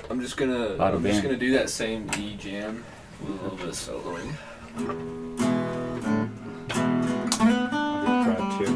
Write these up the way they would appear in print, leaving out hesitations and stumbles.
I'm just gonna do that same E jam with a little bit of soloing. I'll do drive too.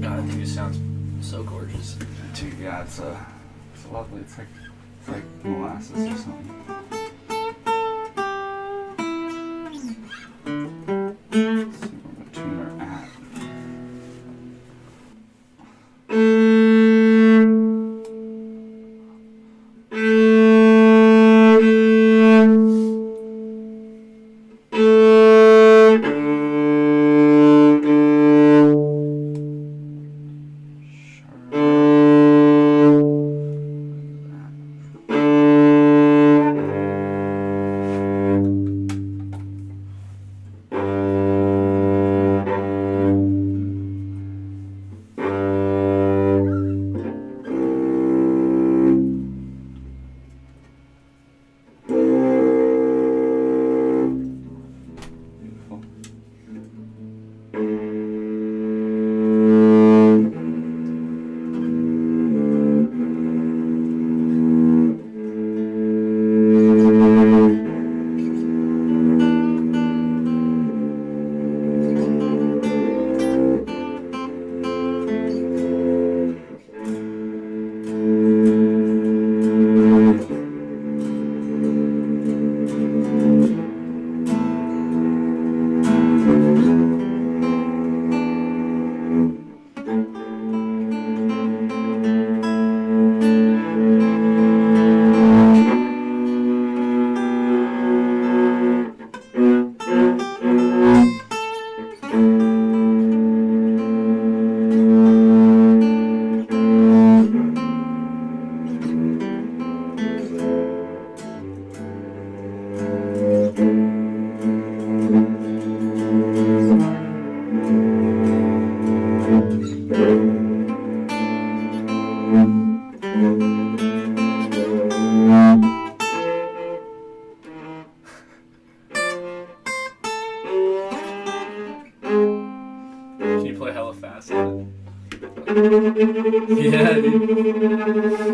God, I think it sounds so gorgeous. Yeah, it's lovely. It's like molasses or something. Let's see where my tuner at. Can you play hella fast on it? Yeah, dude.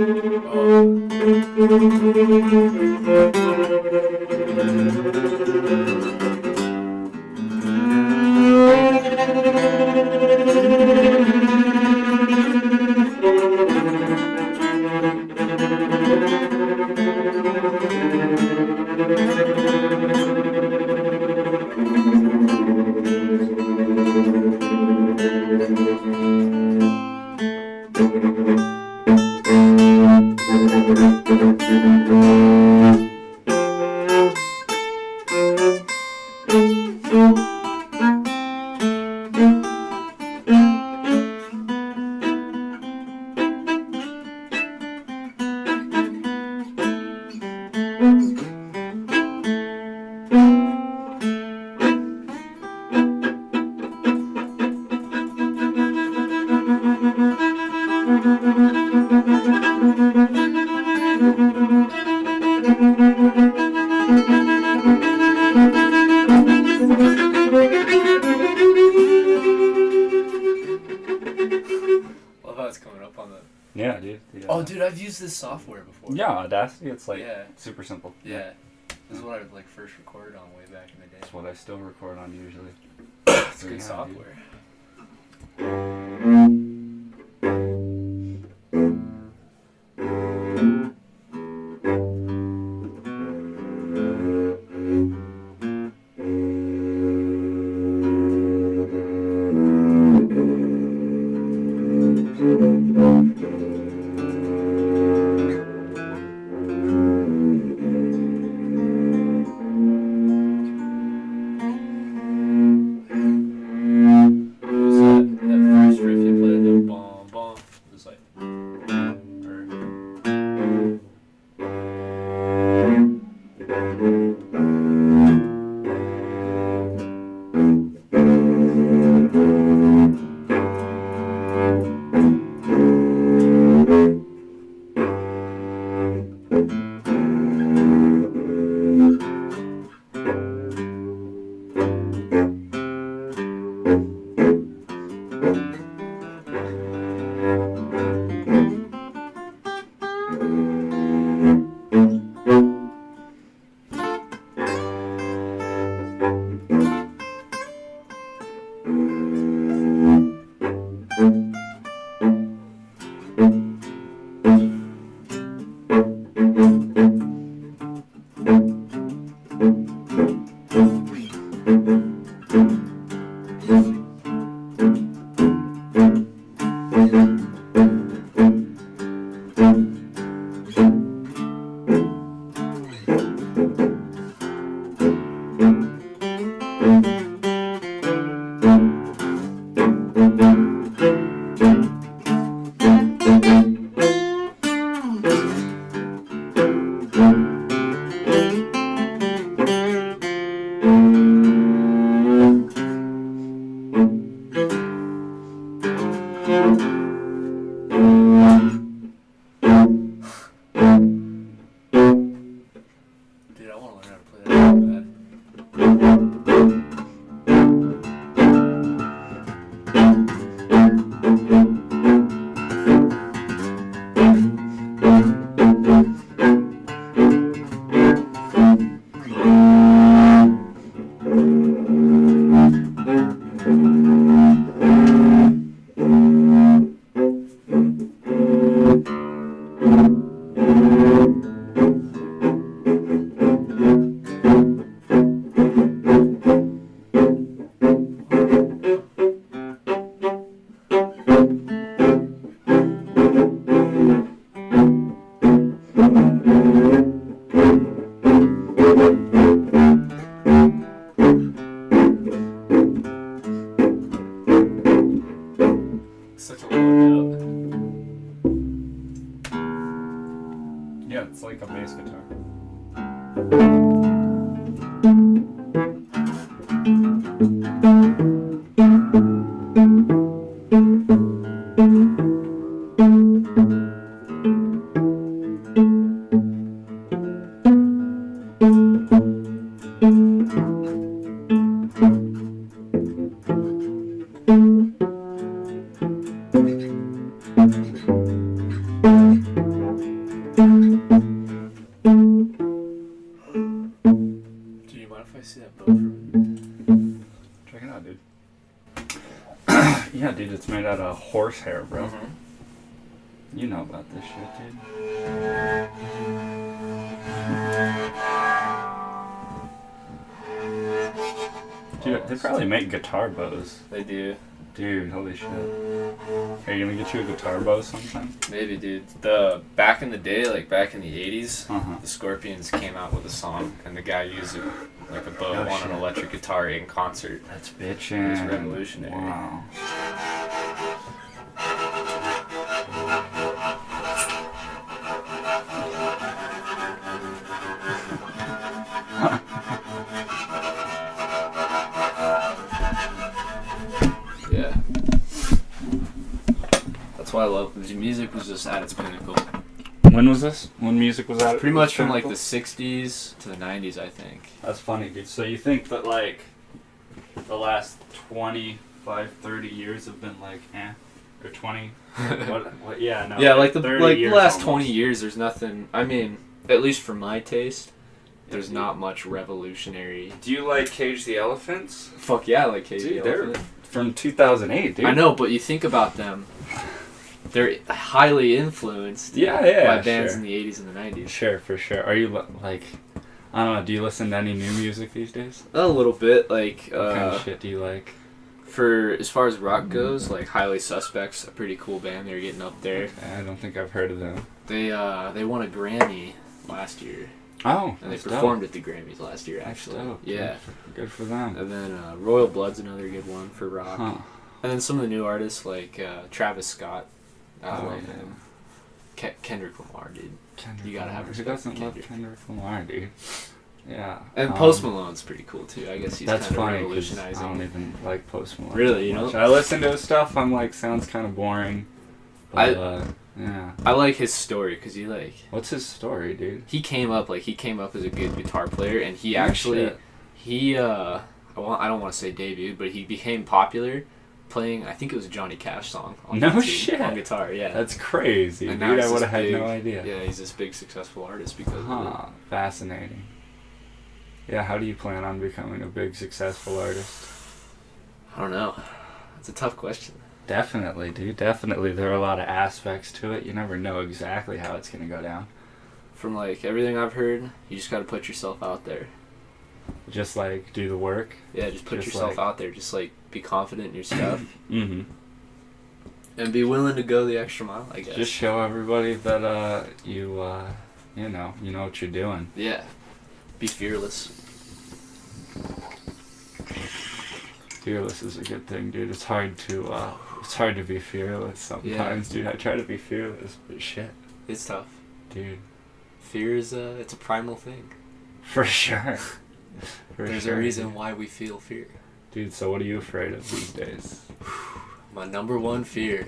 Love how it's coming up on the... Yeah, dude. Yeah. Oh, dude, I've used this software before. Yeah, Audacity. It's like super simple. Yeah. This is what I like first recorded on way back in the day. That's what I still record on usually. It's good software. Dude, I want to learn how to play that really bad. Such a low note. Yeah, it's like a bass guitar. Do you mind if I see that boat for a minute? Check it out, dude. Yeah, dude, it's made out of horsehair, bro. You know about this shit, dude. Dude, they probably make guitar bows. They do. Dude, holy shit. Are you gonna get you a guitar bow sometime? Maybe, dude. The back in the day, like back in the 80s, Uh-huh. the Scorpions came out with a song, and the guy used it like a bow Oh, on shit. an electric guitar in concert. That's bitchin'. It's revolutionary. Wow. Yeah. That's why I love the music was just at its pinnacle. When was this? When music was out? Pretty much from like the 60s to the 90s, I think. That's funny, dude. So you think that like the last 25, 30 years have been like or 20? What? Yeah, no. Yeah, like the 30 years last almost. 20 years, there's nothing. I mean, at least for my taste, there's not much revolutionary. Do you like Cage the Elephants? Fuck yeah, I like Cage the Dude, they're Elephant. from 2008, dude. I know, but you think about them, they're highly influenced Yeah, by bands sure. in the 80s and the 90s. Sure, for sure. Are you like, I don't know, do you listen to any new music these days? A little bit, like, What kind of shit do you like? for as far as rock goes, like Highly Suspects, a pretty cool band. They're getting up there. I don't think I've heard of them. They won a Grammy last year, Oh, and they that's performed dope. at the Grammys last year. That's Actually, dope. yeah. Good for them. And then Royal Blood's another good one for rock. Huh. And then some of the new artists like Travis Scott. I Oh, love yeah. him. Kendrick Lamar, dude. Kendrick You gotta have Lamar. Who respect doesn't for love Kendrick. Kendrick Lamar, dude? Yeah. And Post Malone's pretty cool too. I guess he's That's kind of funny 'cause revolutionizing. I don't even like Post Malone. Really, that you much. don't? I listen to his stuff. I'm like, sounds kind of boring. But, yeah. I like his story because What's his story, dude? he came up as a good guitar player, and he No actually shit. I don't want to say debuted, but he became popular playing. I think it was a Johnny Cash song. On No YouTube, shit. on guitar. Yeah. That's crazy, And dude. now he's I would this have had no big- idea. Yeah, he's this big successful artist because of it. Huh. Fascinating. Yeah, how do you plan on becoming a big successful artist? I don't know. It's a tough question. Definitely, dude. Definitely. There are a lot of aspects to it. You never know exactly how it's going to go down. From like everything I've heard, you just got to put yourself out there. Just like do the work. Yeah, just put Just yourself like- out there. Just like be confident in your stuff Mm-hmm. and be willing to go the extra mile, I guess. Just show everybody that you know what you're doing. Yeah. Be fearless. Fearless is a good thing, dude. It's hard to be fearless sometimes, dude. I try to be fearless, but shit. It's tough. Dude. Fear is it's a primal thing. For sure. There's a reason why we feel fear. Dude, so what are you afraid of these days? My number one fear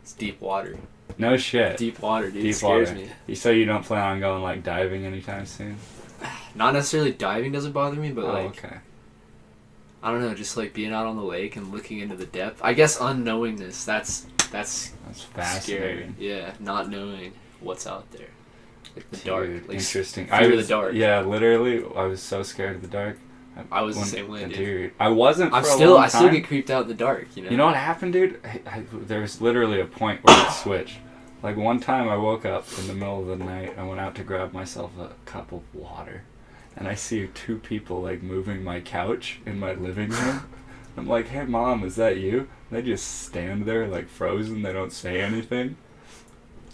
is deep water. No shit. Deep water, dude. Deep It scares water. me. You say you don't plan on going like diving anytime soon? Not necessarily diving doesn't bother me, but okay. I don't know, just like being out on the lake and looking into the depth. I guess unknowingness, that's fascinating. scary. Yeah, not knowing what's out there. Like the Dude, dark. Like interesting. Fear of the dark. Yeah, literally, I was so scared of the dark. I was the same way, dude. I wasn't. I a long still time. get creeped out in the dark. You know. You know what happened, dude? There was literally a point where it switched. Like one time, I woke up in the middle of the night. I went out to grab myself a cup of water, and I see two people like moving my couch in my living room. I'm like, "Hey, Mom, is that you?" They just stand there like frozen. They don't say anything.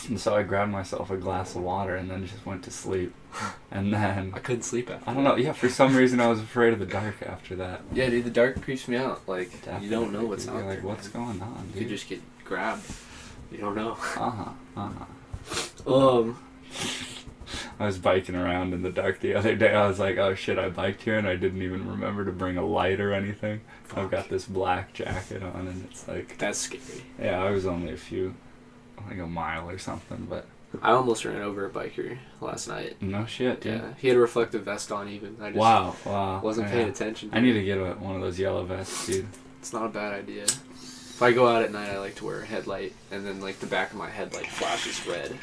And so I grabbed myself a glass of water and then just went to sleep. And then I couldn't sleep after. I don't know. Yeah, for some reason I was afraid of the dark after that. Yeah, dude, the dark creeps me out. Like Definitely, you don't know what's dude. out You're there. like, what's going on, You dude? could just get grabbed. You don't know. I was biking around in the dark the other day. I was like, oh shit, I biked here and I didn't even remember to bring a light or anything. I've got this black jacket on and it's like... That's scary. Yeah, I was only like a mile or something, but... I almost ran over a biker last night. No shit, dude. Yeah, he had a reflective vest on even. I just Wow. wasn't paying attention. I need to get one of those yellow vests, dude. It's not a bad idea. If I go out at night, I like to wear a headlight, and then like the back of my headlight flashes red.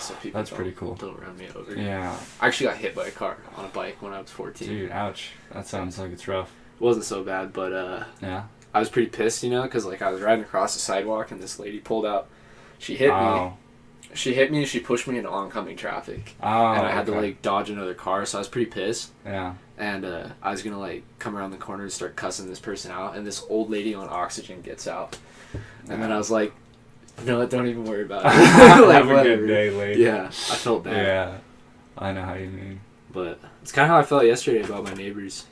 So people That's pretty cool. Don't run me over. Yeah. I actually got hit by a car on a bike when I was 14. Dude, ouch. That sounds like it's rough. It wasn't so bad, but yeah. I was pretty pissed, you know, because like I was riding across the sidewalk and this lady pulled out. She hit me. She hit me and she pushed me into oncoming traffic. Oh, and I had to like dodge another car, so I was pretty pissed. Yeah. And I was gonna like come around the corner and start cussing this person out, and this old lady on oxygen gets out. And then I was like, no, don't even worry about it. Like, have a good day, lady. Yeah, I felt bad. Yeah, I know how you mean. But it's kind of how I felt yesterday about my neighbors.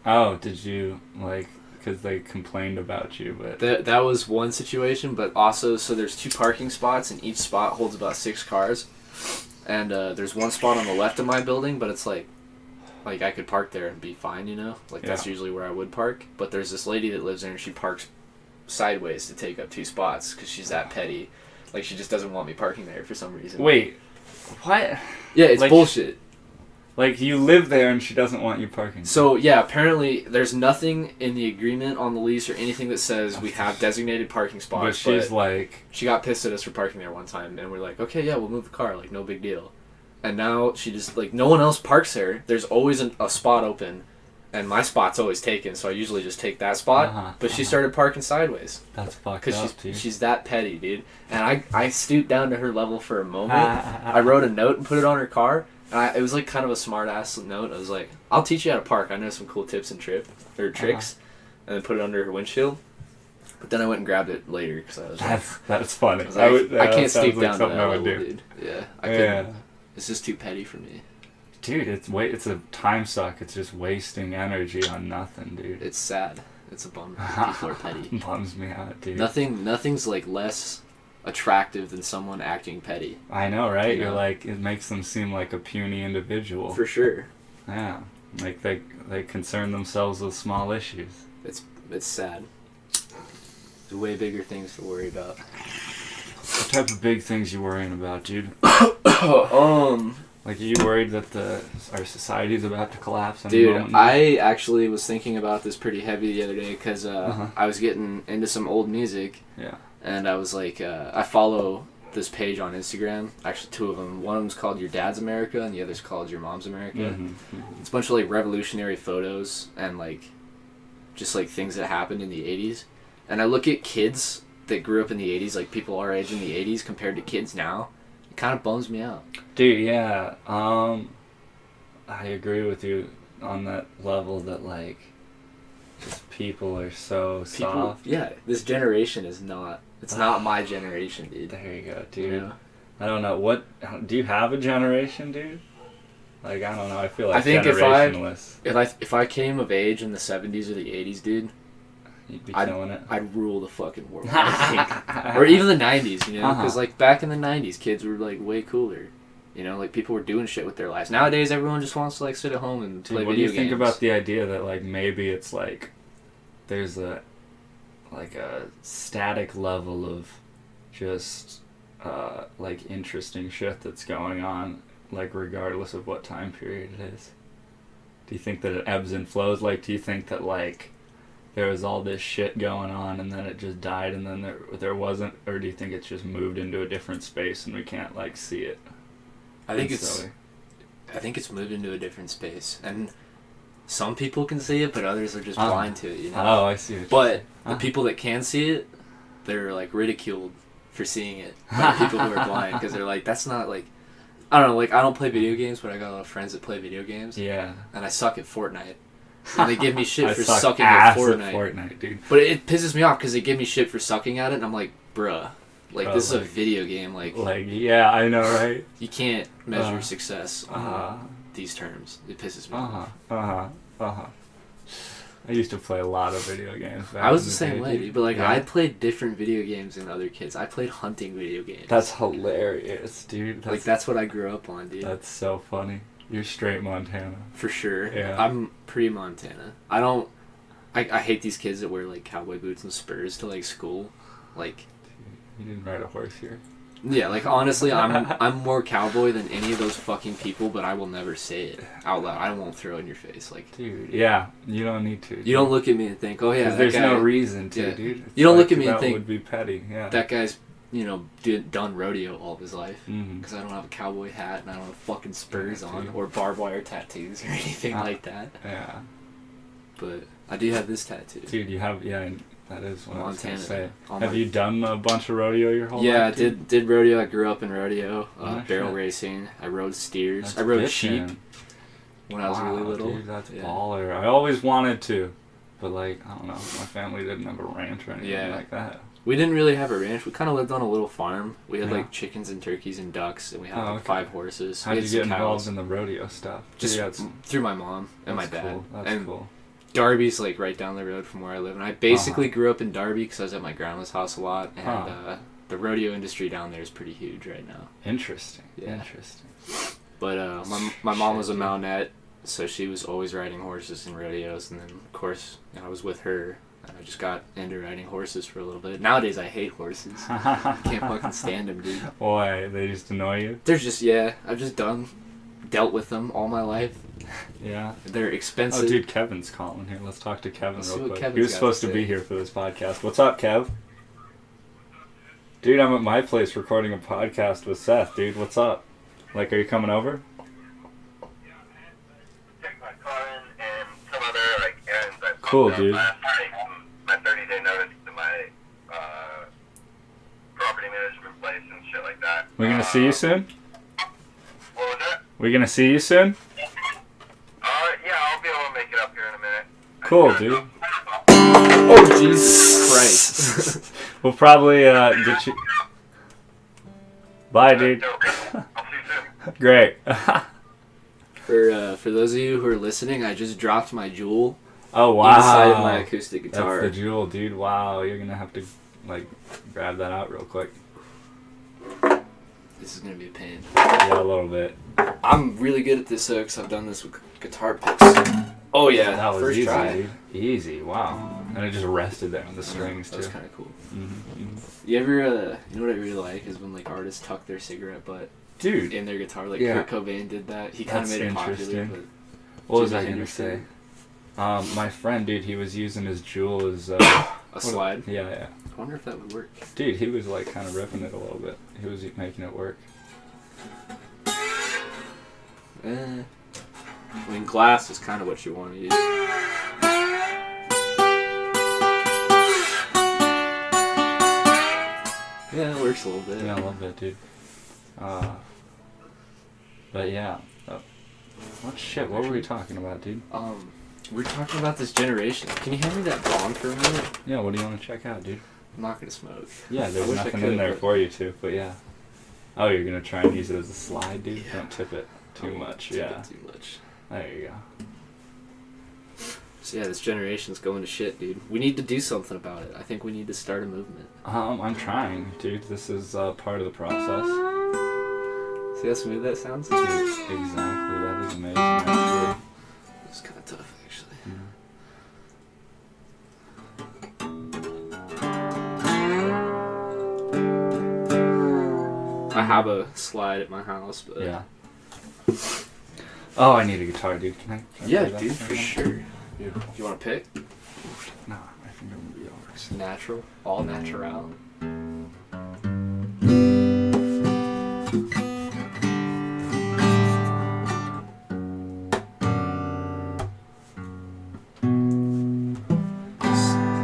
Oh, did you, like, because they complained about you, but... That was one situation, but also, so there's 2 parking spots, and each spot holds about 6 cars. And there's one spot on the left of my building, but it's like I could park there and be fine, you know? Like, that's usually where I would park. But there's this lady that lives there, and she parks sideways to take up 2 spots, because she's that petty. Like, she just doesn't want me parking there for some reason. Wait, what? Yeah, it's like, bullshit. Like, you live there, and she doesn't want you parking. So, yeah, apparently, there's nothing in the agreement on the lease or anything that says we have designated parking spots. But she's like... She got pissed at us for parking there one time, and we're like, okay, yeah, we'll move the car, like, no big deal. And now she just, like, no one else parks there. There's always a spot open, and my spot's always taken, so I usually just take that spot. But she started parking sideways. That's fucked up, dude. She's that petty, dude. And I stooped down to her level for a moment. I wrote a note and put it on her car. And it was like kind of a smart ass note. I was like, I'll teach you how to park. I know some cool tips and tricks. And then put it under her windshield. But then I went and grabbed it later because I was like... That's funny. I can't stoop down to that level, do. dude. Yeah, I couldn't. It's just too petty for me. Dude, it's a time suck. It's just wasting energy on nothing, dude. It's sad. It's a bummer. People are petty. Bums me out, dude. Nothing's like less attractive than someone acting petty. I know, right? You know? You're like, it makes them seem like a puny individual. For sure. Yeah. Like they concern themselves with small issues. It's sad. There's way bigger things to worry about. What type of big things you worrying about, dude? Like, are you worried that our society's about to collapse? Dude, I actually was thinking about this pretty heavy the other day because I was getting into some old music. Yeah. And I was like, I follow this page on Instagram. Actually, 2 of them. One of them's called Your Dad's America, and the other's called Your Mom's America. It's a bunch of like revolutionary photos and like just like things that happened in the 80s. And I look at kids that grew up in the 80s, like people our age in the 80s, compared to kids now. It kind of bums me out. Dude, yeah. I agree with you on that level that like just people are so soft. Yeah, this generation is not. It's not my generation, dude. There you go, dude. Yeah. I don't know. Do you have a generation, dude? Like, I don't know. I feel like I think generationless. if I came of age in the 70s or the 80s, dude, You'd be killing it. I'd rule the fucking world. I think. Or even the 90s, you know? Because, like, back in the 90s, kids were, like, way cooler. You know, like, people were doing shit with their lives. Nowadays, everyone just wants to, like, sit at home and play video games. What do you think about the idea that, like, maybe it's, like, there's a static level of just, like, interesting shit that's going on, like, regardless of what time period it is? Do you think that it ebbs and flows? Like, do you think that, like, there was all this shit going on and then it just died and then there wasn't? Or do you think it's just moved into a different space and we can't, like, see it? I think it's moved into a different space. And some people can see it, but others are just blind to it, you know? Oh, I see. But the people that can see it, they're, like, ridiculed for seeing it by the people who are blind, because they're like, that's not, like, I don't know, like, I don't play video games, but I got a lot of friends that play video games. Yeah. And I suck at Fortnite. And they give me shit for sucking at Fortnite. Dude. But it pisses me off because they give me shit for sucking at it, and I'm like, bruh, like, this is a video game. Like, yeah, I know, right? You can't measure success on these terms. It pisses me off. I used to play a lot of video games. I was the same way, dude. But, like, I played different video games than other kids. I played hunting video games. That's hilarious, dude. That's what I grew up on, dude. That's so funny. You're straight Montana. For sure. Yeah. I'm pre-Montana. I hate these kids that wear, like, cowboy boots and spurs to, like, school. Like... You didn't ride a horse here. Yeah, like, honestly, I'm more cowboy than any of those fucking people, but I will never say it out loud. I won't throw it in your face, like... Dude, yeah, you don't need to. You don't look at me and think, oh, yeah, because there's no reason to, dude. It's you don't look at me and think... That would be petty, yeah. That guy's, you know, done rodeo all of his life. Because I don't have a cowboy hat, and I don't have fucking spurs on, or barbed wire tattoos, or anything like that. Yeah. But I do have this tattoo. Dude, you have... Yeah, that is what Montana. I was going to say. Have you done a bunch of rodeo your whole life? Yeah, I did rodeo. I grew up in rodeo, barrel racing. I rode steers. I rode sheep when I was really little. Dude, that's baller. I always wanted to, but, like, I don't know. My family didn't have a ranch or anything like that. We didn't really have a ranch. We kind of lived on a little farm. We had, like, chickens and turkeys and ducks, and we had, like, 5 horses. How did you get involved in the rodeo stuff? Just through my mom and my dad. Cool. That's cool. Darby's, like, right down the road from where I live. And I basically grew up in Darby because I was at my grandma's house a lot. And the rodeo industry down there is pretty huge right now. Interesting. Yeah. Interesting. But my mom was a Mounette, so she was always riding horses and rodeos. And then, of course, I was with her. And I just got into riding horses for a little bit. Nowadays, I hate horses. I can't fucking stand them, dude. Why? They just annoy you? They're just, I've just dealt with them all my life. Yeah. They're expensive. Oh, dude, Kevin's calling here. Let's talk to Kevin real quick. Kevin's he was supposed to be here for this podcast. What's up, Kev? Dude, I'm at my place recording a podcast with Seth, dude. What's up? Like, are you coming over? Yeah, I took my car in and some other, like, errands I booked cool, up dude. last week. My 30-day notice to my property management place and shit like that. We gonna see you soon? What was that? We gonna see you soon? Yeah, I'll be able to make it up here in a minute. Cool, dude. Oh, Jesus Christ. We'll probably get you... Bye, dude. I'll see you soon. Great. For those of you who are listening, I just dropped my Jewel Oh, wow. inside of my acoustic guitar. That's the Jewel, dude. Wow, you're gonna have to, like, grab that out real quick. This is gonna be a pain. Yeah, a little bit. I'm really good at this, because I've done this with guitar picks. Oh, yeah. That was first easy, try. dude. Easy, wow. And it just rested there on the strings, That too. was kind of cool. Mm-hmm. You ever, you know what I really like is when, like, artists tuck their cigarette butt Dude. in their guitar. Like, Kurt Cobain did that. He kind of made it popular. But what was I going to say? My friend, dude, he was using his Jewel as... a slide? Yeah. I wonder if that would work. Dude, he was, like, kind of ripping it a little bit. He was making it work. I mean, glass is kind of what you want to use. Yeah, it works a little bit. Yeah, a little bit, dude. But yeah. What shit? What were we talking about, dude? We're talking about this generation. Can you hand me that bong for a minute? Yeah, what do you want to check out, dude? I'm not gonna smoke. Yeah, there's nothing in there for you to, but yeah. Oh, you're gonna try and use it as a slide, dude? Yeah. Don't tip it. too much. It's a Yeah. bit too much. There you go. So yeah, this generation's going to shit, dude. We need to do something about it. I think we need to start a movement. I'm trying, dude. This is part of the process. See how smooth that sounds? Dude, exactly. That is amazing, actually. It's kind of tough, actually. I have a slide at my house, but Yeah. Oh, I need a guitar, dude. Can I yeah, play that dude, for for a minute? sure. Beautiful. You want to pick? Nah, I think I'm gonna be over. It's natural, all natural.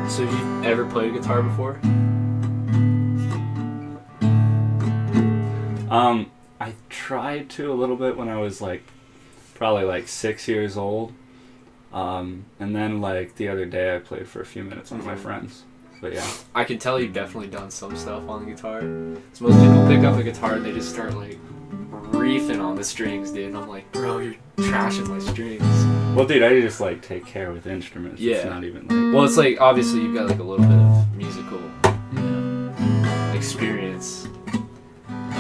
So have you ever played guitar before? I tried to a little bit when I was probably 6 years old. And then the other day I played for a few minutes with my friends. But yeah. I can tell you've definitely done some stuff on the guitar. So most people pick up a guitar and they just start reefing on the strings, dude. And I'm like, bro, you're trashing my strings. Well, dude, I just take care with instruments. Yeah. It's not even Well, it's obviously you've got a little bit of musical, experience.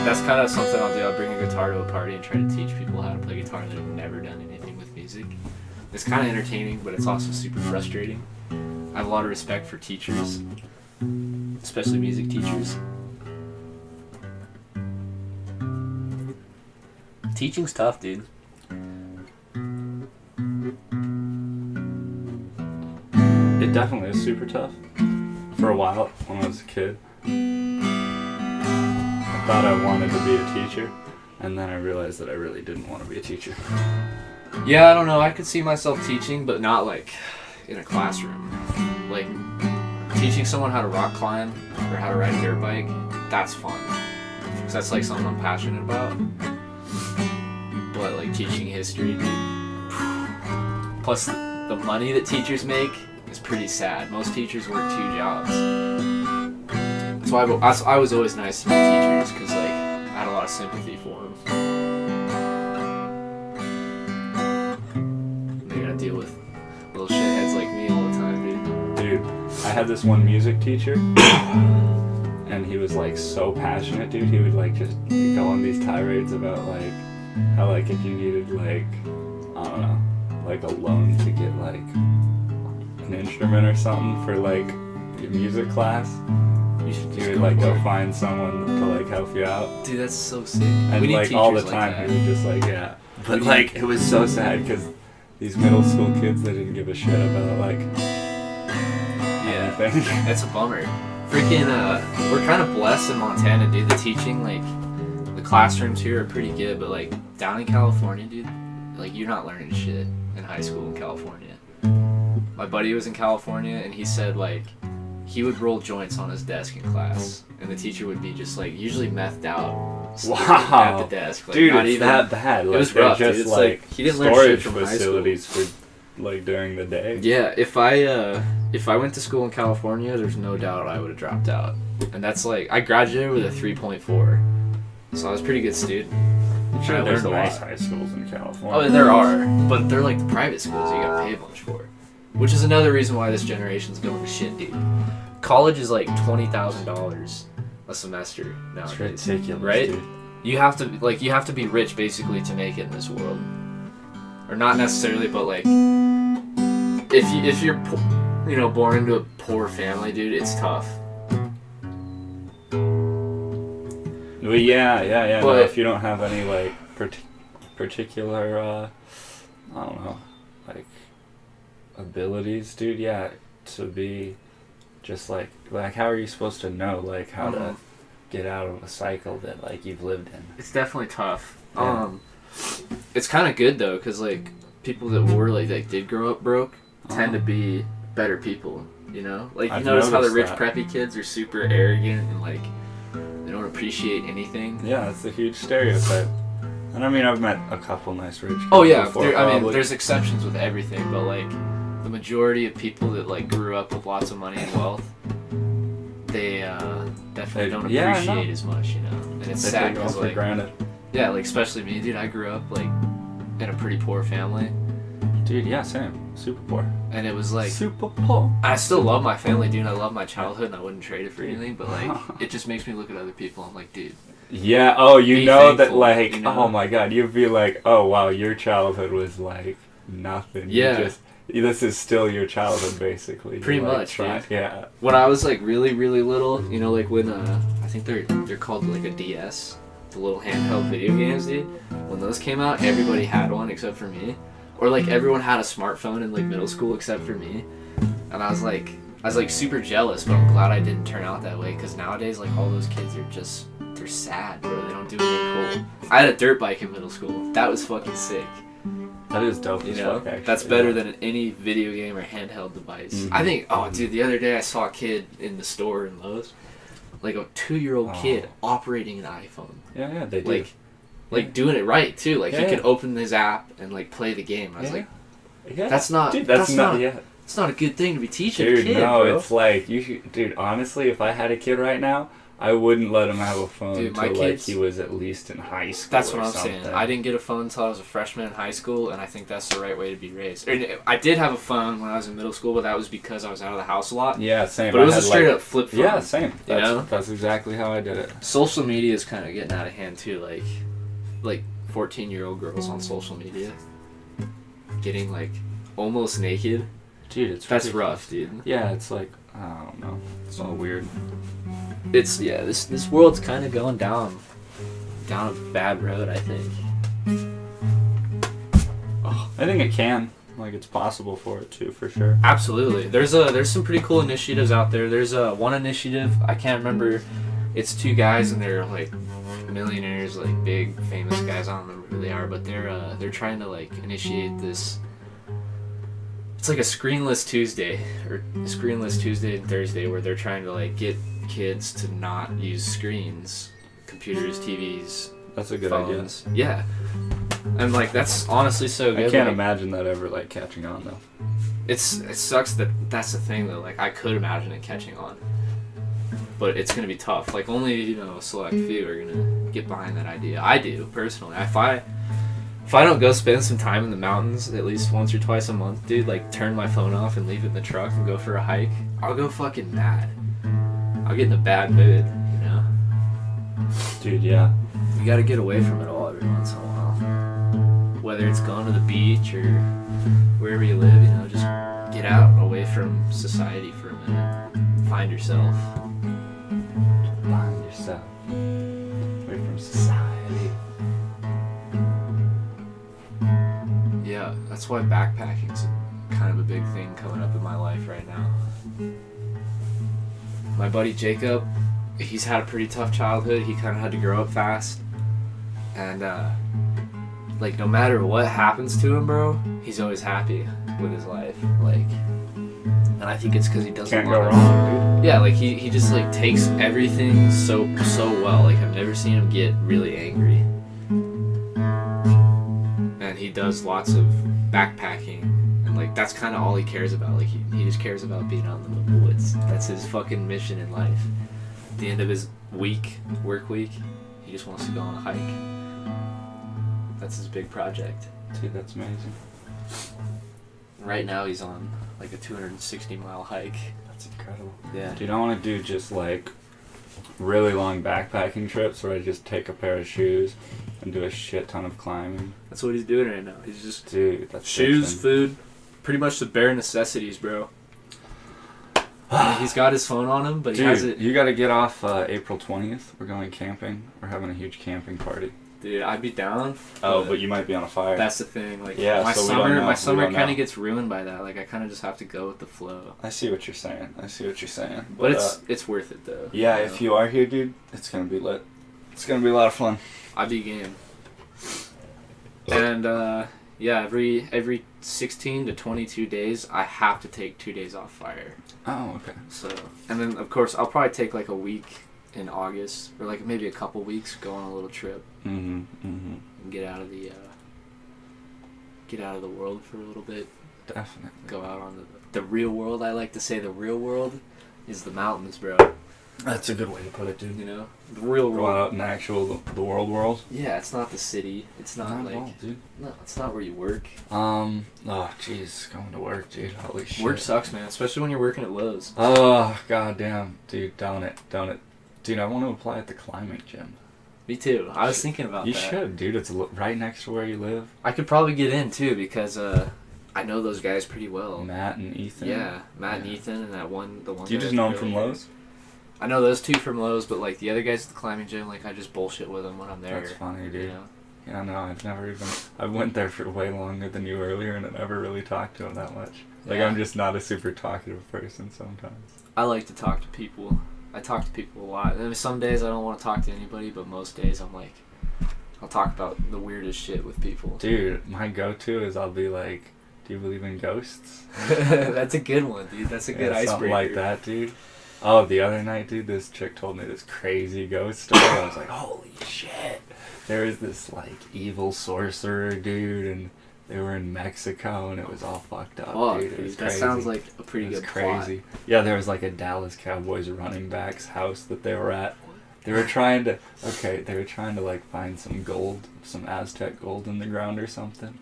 That's kind of something I'll do. I'll bring a guitar to a party and try to teach people how to play guitar that have never done anything with music. It's kind of entertaining, but it's also super frustrating. I have a lot of respect for teachers, especially music teachers. Teaching's tough, dude. It definitely is super tough. For a while, when I was a kid, I thought I wanted to be a teacher, and then I realized that I really didn't want to be a teacher. Yeah, I don't know. I could see myself teaching, but not in a classroom. Teaching someone how to rock climb or how to ride a dirt bike, that's fun. Because that's something I'm passionate about. But teaching history, dude. Plus the money that teachers make is pretty sad. Most teachers work 2 jobs. That's why I was always nice to my teachers, because I had a lot of sympathy for them. They gotta deal with little shitheads like me all the time, dude. Dude, I had this one music teacher, and he was so passionate, dude. He would just go on these tirades about how if you needed I don't know, a loan to get an instrument or something for your music class, You should he just would go go for it. find someone to help you out. Dude, that's so sick. And we need all the teachers time like he would just yeah. But We need- it was so sad because these middle school kids, they didn't give a shit about Yeah, anything. that's a bummer. Freaking, we're kind of blessed in Montana, dude. The teaching, the classrooms here are pretty good, but down in California, dude, you're not learning shit in high school in California. My buddy was in California, and he said he would roll joints on his desk in class, and the teacher would be just usually methed out Wow. at the desk. Dude, not it's even, that bad. It was they're rough, just dude. It's he didn't learn shit storage from high school. facilities for during the day. Yeah, if I went to school in California, there's no doubt I would have dropped out. And that's I graduated with a 3.4, so I was a pretty good student. I'm sure I there's learned a nice lot. high schools in Oh, California. there are, but they're the private schools you gotta pay a bunch for, which is another reason why this generation's going to shit, dude. College is $20,000 a semester It's nowadays, ridiculous, right? dude. You have to you have to be rich basically to make it in this world, or not necessarily, but if you're born into a poor family, dude, it's tough. Well, yeah. But- No, if you don't have any particular, I don't know, abilities, dude. Yeah, to be just how are you supposed to know how to get out of a cycle that you've lived in? It's definitely tough. Yeah. It's kind of good though, cause people that were did grow up broke tend to be better people. You know, you I've notice how the rich noticed that. preppy kids are super arrogant and they don't appreciate anything. Yeah, that's a huge stereotype. And I mean, I've met a couple nice rich kids Oh yeah, before, probably. there's exceptions with everything, but the majority of people that grew up with lots of money and wealth, they definitely don't Yeah, I appreciate know. as much, you know. And it's They sad take it all because for granted. Yeah, like especially me, dude. I grew up like in a pretty poor family, Dude, yeah, same. Super poor. and it was like Super poor. I still love my family, dude. I love my childhood, and I wouldn't trade it for anything. But like, it just makes me look at other people. I'm like, dude. Yeah, oh, you Be know that, thankful, like, you know? oh my god, you'd be like, oh wow, your childhood was like nothing. You Yeah. this is still your childhood, basically. Pretty You're, like, much, dude. Yeah. When I was like really, really little, you know, like when I think they're called like a DS, the little handheld video games, dude. When those came out, everybody had one except for me, or like everyone had a smartphone in like middle school except for me, and I was like super jealous, but I'm glad I didn't turn out that way because nowadays like all those kids are just they're sad, bro. They don't do anything cool. I had a dirt bike in middle school. That was fucking sick. That is dope You as know, fuck, actually. that's better yeah. than any video game or handheld device. Mhm. I think. Oh, dude, the other day I saw a kid in the store in Lowe's, like a 2-year-old kid operating an iPhone, Yeah, they do. like doing it right too. Like he Yeah, could yeah. open his app and like play the game. I was like, yeah. that's not. Dude, that's not. yeah. It's not a good thing to be teaching Dude, a kid, no, bro. it's like you should. Dude, honestly, if I had a kid right now, I wouldn't let him have a phone Dude, my until like kids- he was at least in high school. That's what or I'm something. saying. I didn't get a phone until I was a freshman in high school, and I think that's the right way to be raised. I did have a phone when I was in middle school, but that was because I was out of the house a lot. Yeah, same. But it I was a had, straight like, up flip phone. Yeah, same. You know? That's exactly how I did it. Social media is kind of getting out of hand too. Like 14-year-old girls on social media getting like almost naked. Dude, it's That's ridiculous. rough, dude. Yeah, it's like I don't know. It's all weird. It's this world's kind of going down a bad road, I think. Oh, I think it can. Like it's possible for it too, for sure. Absolutely. There's some pretty cool initiatives out there. There's one initiative, I can't remember. It's 2 guys and they're like millionaires, like big famous guys. I don't remember who they are, but they're trying to like initiate this. It's like a screenless Tuesday and Thursday where they're trying to like get kids to not use screens, computers, TVs, That's a good phones. Yeah. And like that's honestly so idea. good. I can't like, imagine that ever like catching on though. it sucks that that's the thing though. Like I could imagine it catching on, but it's gonna be tough. Like only a select few are gonna get behind that idea. I do personally. If I don't go spend some time in the mountains at least once or twice a month, dude, like turn my phone off and leave it in the truck and go for a hike, I'll go fucking mad. I'll get in a bad mood, you know. Dude, yeah. You gotta get away from it all every once in a while. Whether it's going to the beach or wherever you live, just get out away from society for a minute. Find yourself. Find yourself away from society. Yeah, that's why backpacking's kind of a big thing coming up in my life right now. My buddy Jacob, he's had a pretty tough childhood. He kind of had to grow up fast. And, like, no matter what happens to him, bro, he's always happy with his life. Like, and I think it's because he doesn't Can't want go to- wrong, Yeah, like, he just, like, takes everything so well. Like, I've never seen him get really angry. And he does lots of backpacking. And, like, that's kind of all he cares about. Like, he just cares about being out in the woods. That's his fucking mission in life. At the end of his work week, he just wants to go on a hike. That's his big project. dude. Dude, that's amazing. Right now he's on like a 260-mile hike. That's incredible. Yeah. Dude, I want to do just like really long backpacking trips where I just take a pair of shoes and do a shit ton of climbing. That's what he's doing right now. He's just Dude, that's shoes, fiction. food, pretty much the bare necessities, bro. I mean, he's got his phone on him, but he has Dude, it. you gotta get off April 20th. We're going camping. We're having a huge camping party. Dude, I'd be down. Oh, but you might be on a fire. That's the thing. Like, Yeah, my so we don't summer, know. my We summer don't kind know. of gets ruined by that. Like, I kind of just have to go with the flow. I see what you're saying. But it's worth it though. Yeah, if you are here, dude, it's gonna be lit. It's gonna be a lot of fun. I'd be game. And yeah, every 16 to 22 days, I have to take 2 days off fire. Oh, okay. So, and then of course I'll probably take like a week in August, or like maybe a couple weeks, go on a little trip and get out of the world for a little bit. Definitely. Go out on the real world. I like to say the real world is the mountains, bro. That's a good way to put it, dude. You know, the real Go world. out in the world. Yeah, it's not the city. It's not Not like at all, dude. no, it's not where you work. Oh, jeez, going to work, dude. Holy shit. Work sucks, man, especially when you're working at Lowe's. Oh, goddamn, dude, don't it. Dude, I want to apply at the climbing gym. Me too. I was thinking about You that. should, dude. It's right next to where you live. I could probably get in too because I know those guys pretty well. Matt and Ethan. Yeah, Matt and Ethan, and the one. Do you guy just that's know them really from good. Lowe's? I know those two from Lowe's, but like the other guys at the climbing gym, like I just bullshit with them when I'm there. That's funny, dude. You know? Yeah, no, I went there for way longer than you earlier, and I never really talked to him that much. Like, Yeah. I'm just not a super talkative person sometimes. I like to talk to people. I talk to people a lot. I mean, some days I don't want to talk to anybody, but most days I'm like, I'll talk about the weirdest shit with people. Dude, my go-to is I'll be like, do you believe in ghosts? That's a good one, dude. That's a good icebreaker. Something like that, dude. Oh, the other night, dude, this chick told me this crazy ghost story. I was like, holy shit. There was this, like, evil sorcerer, dude, and they were in Mexico, and it was all fucked up, Fuck, dude. It was that crazy. sounds like a pretty It was good crazy. Yeah, there was, like, a Dallas Cowboys running back's house that they were at. They were trying to, like, find some gold, some Aztec gold in the ground or something.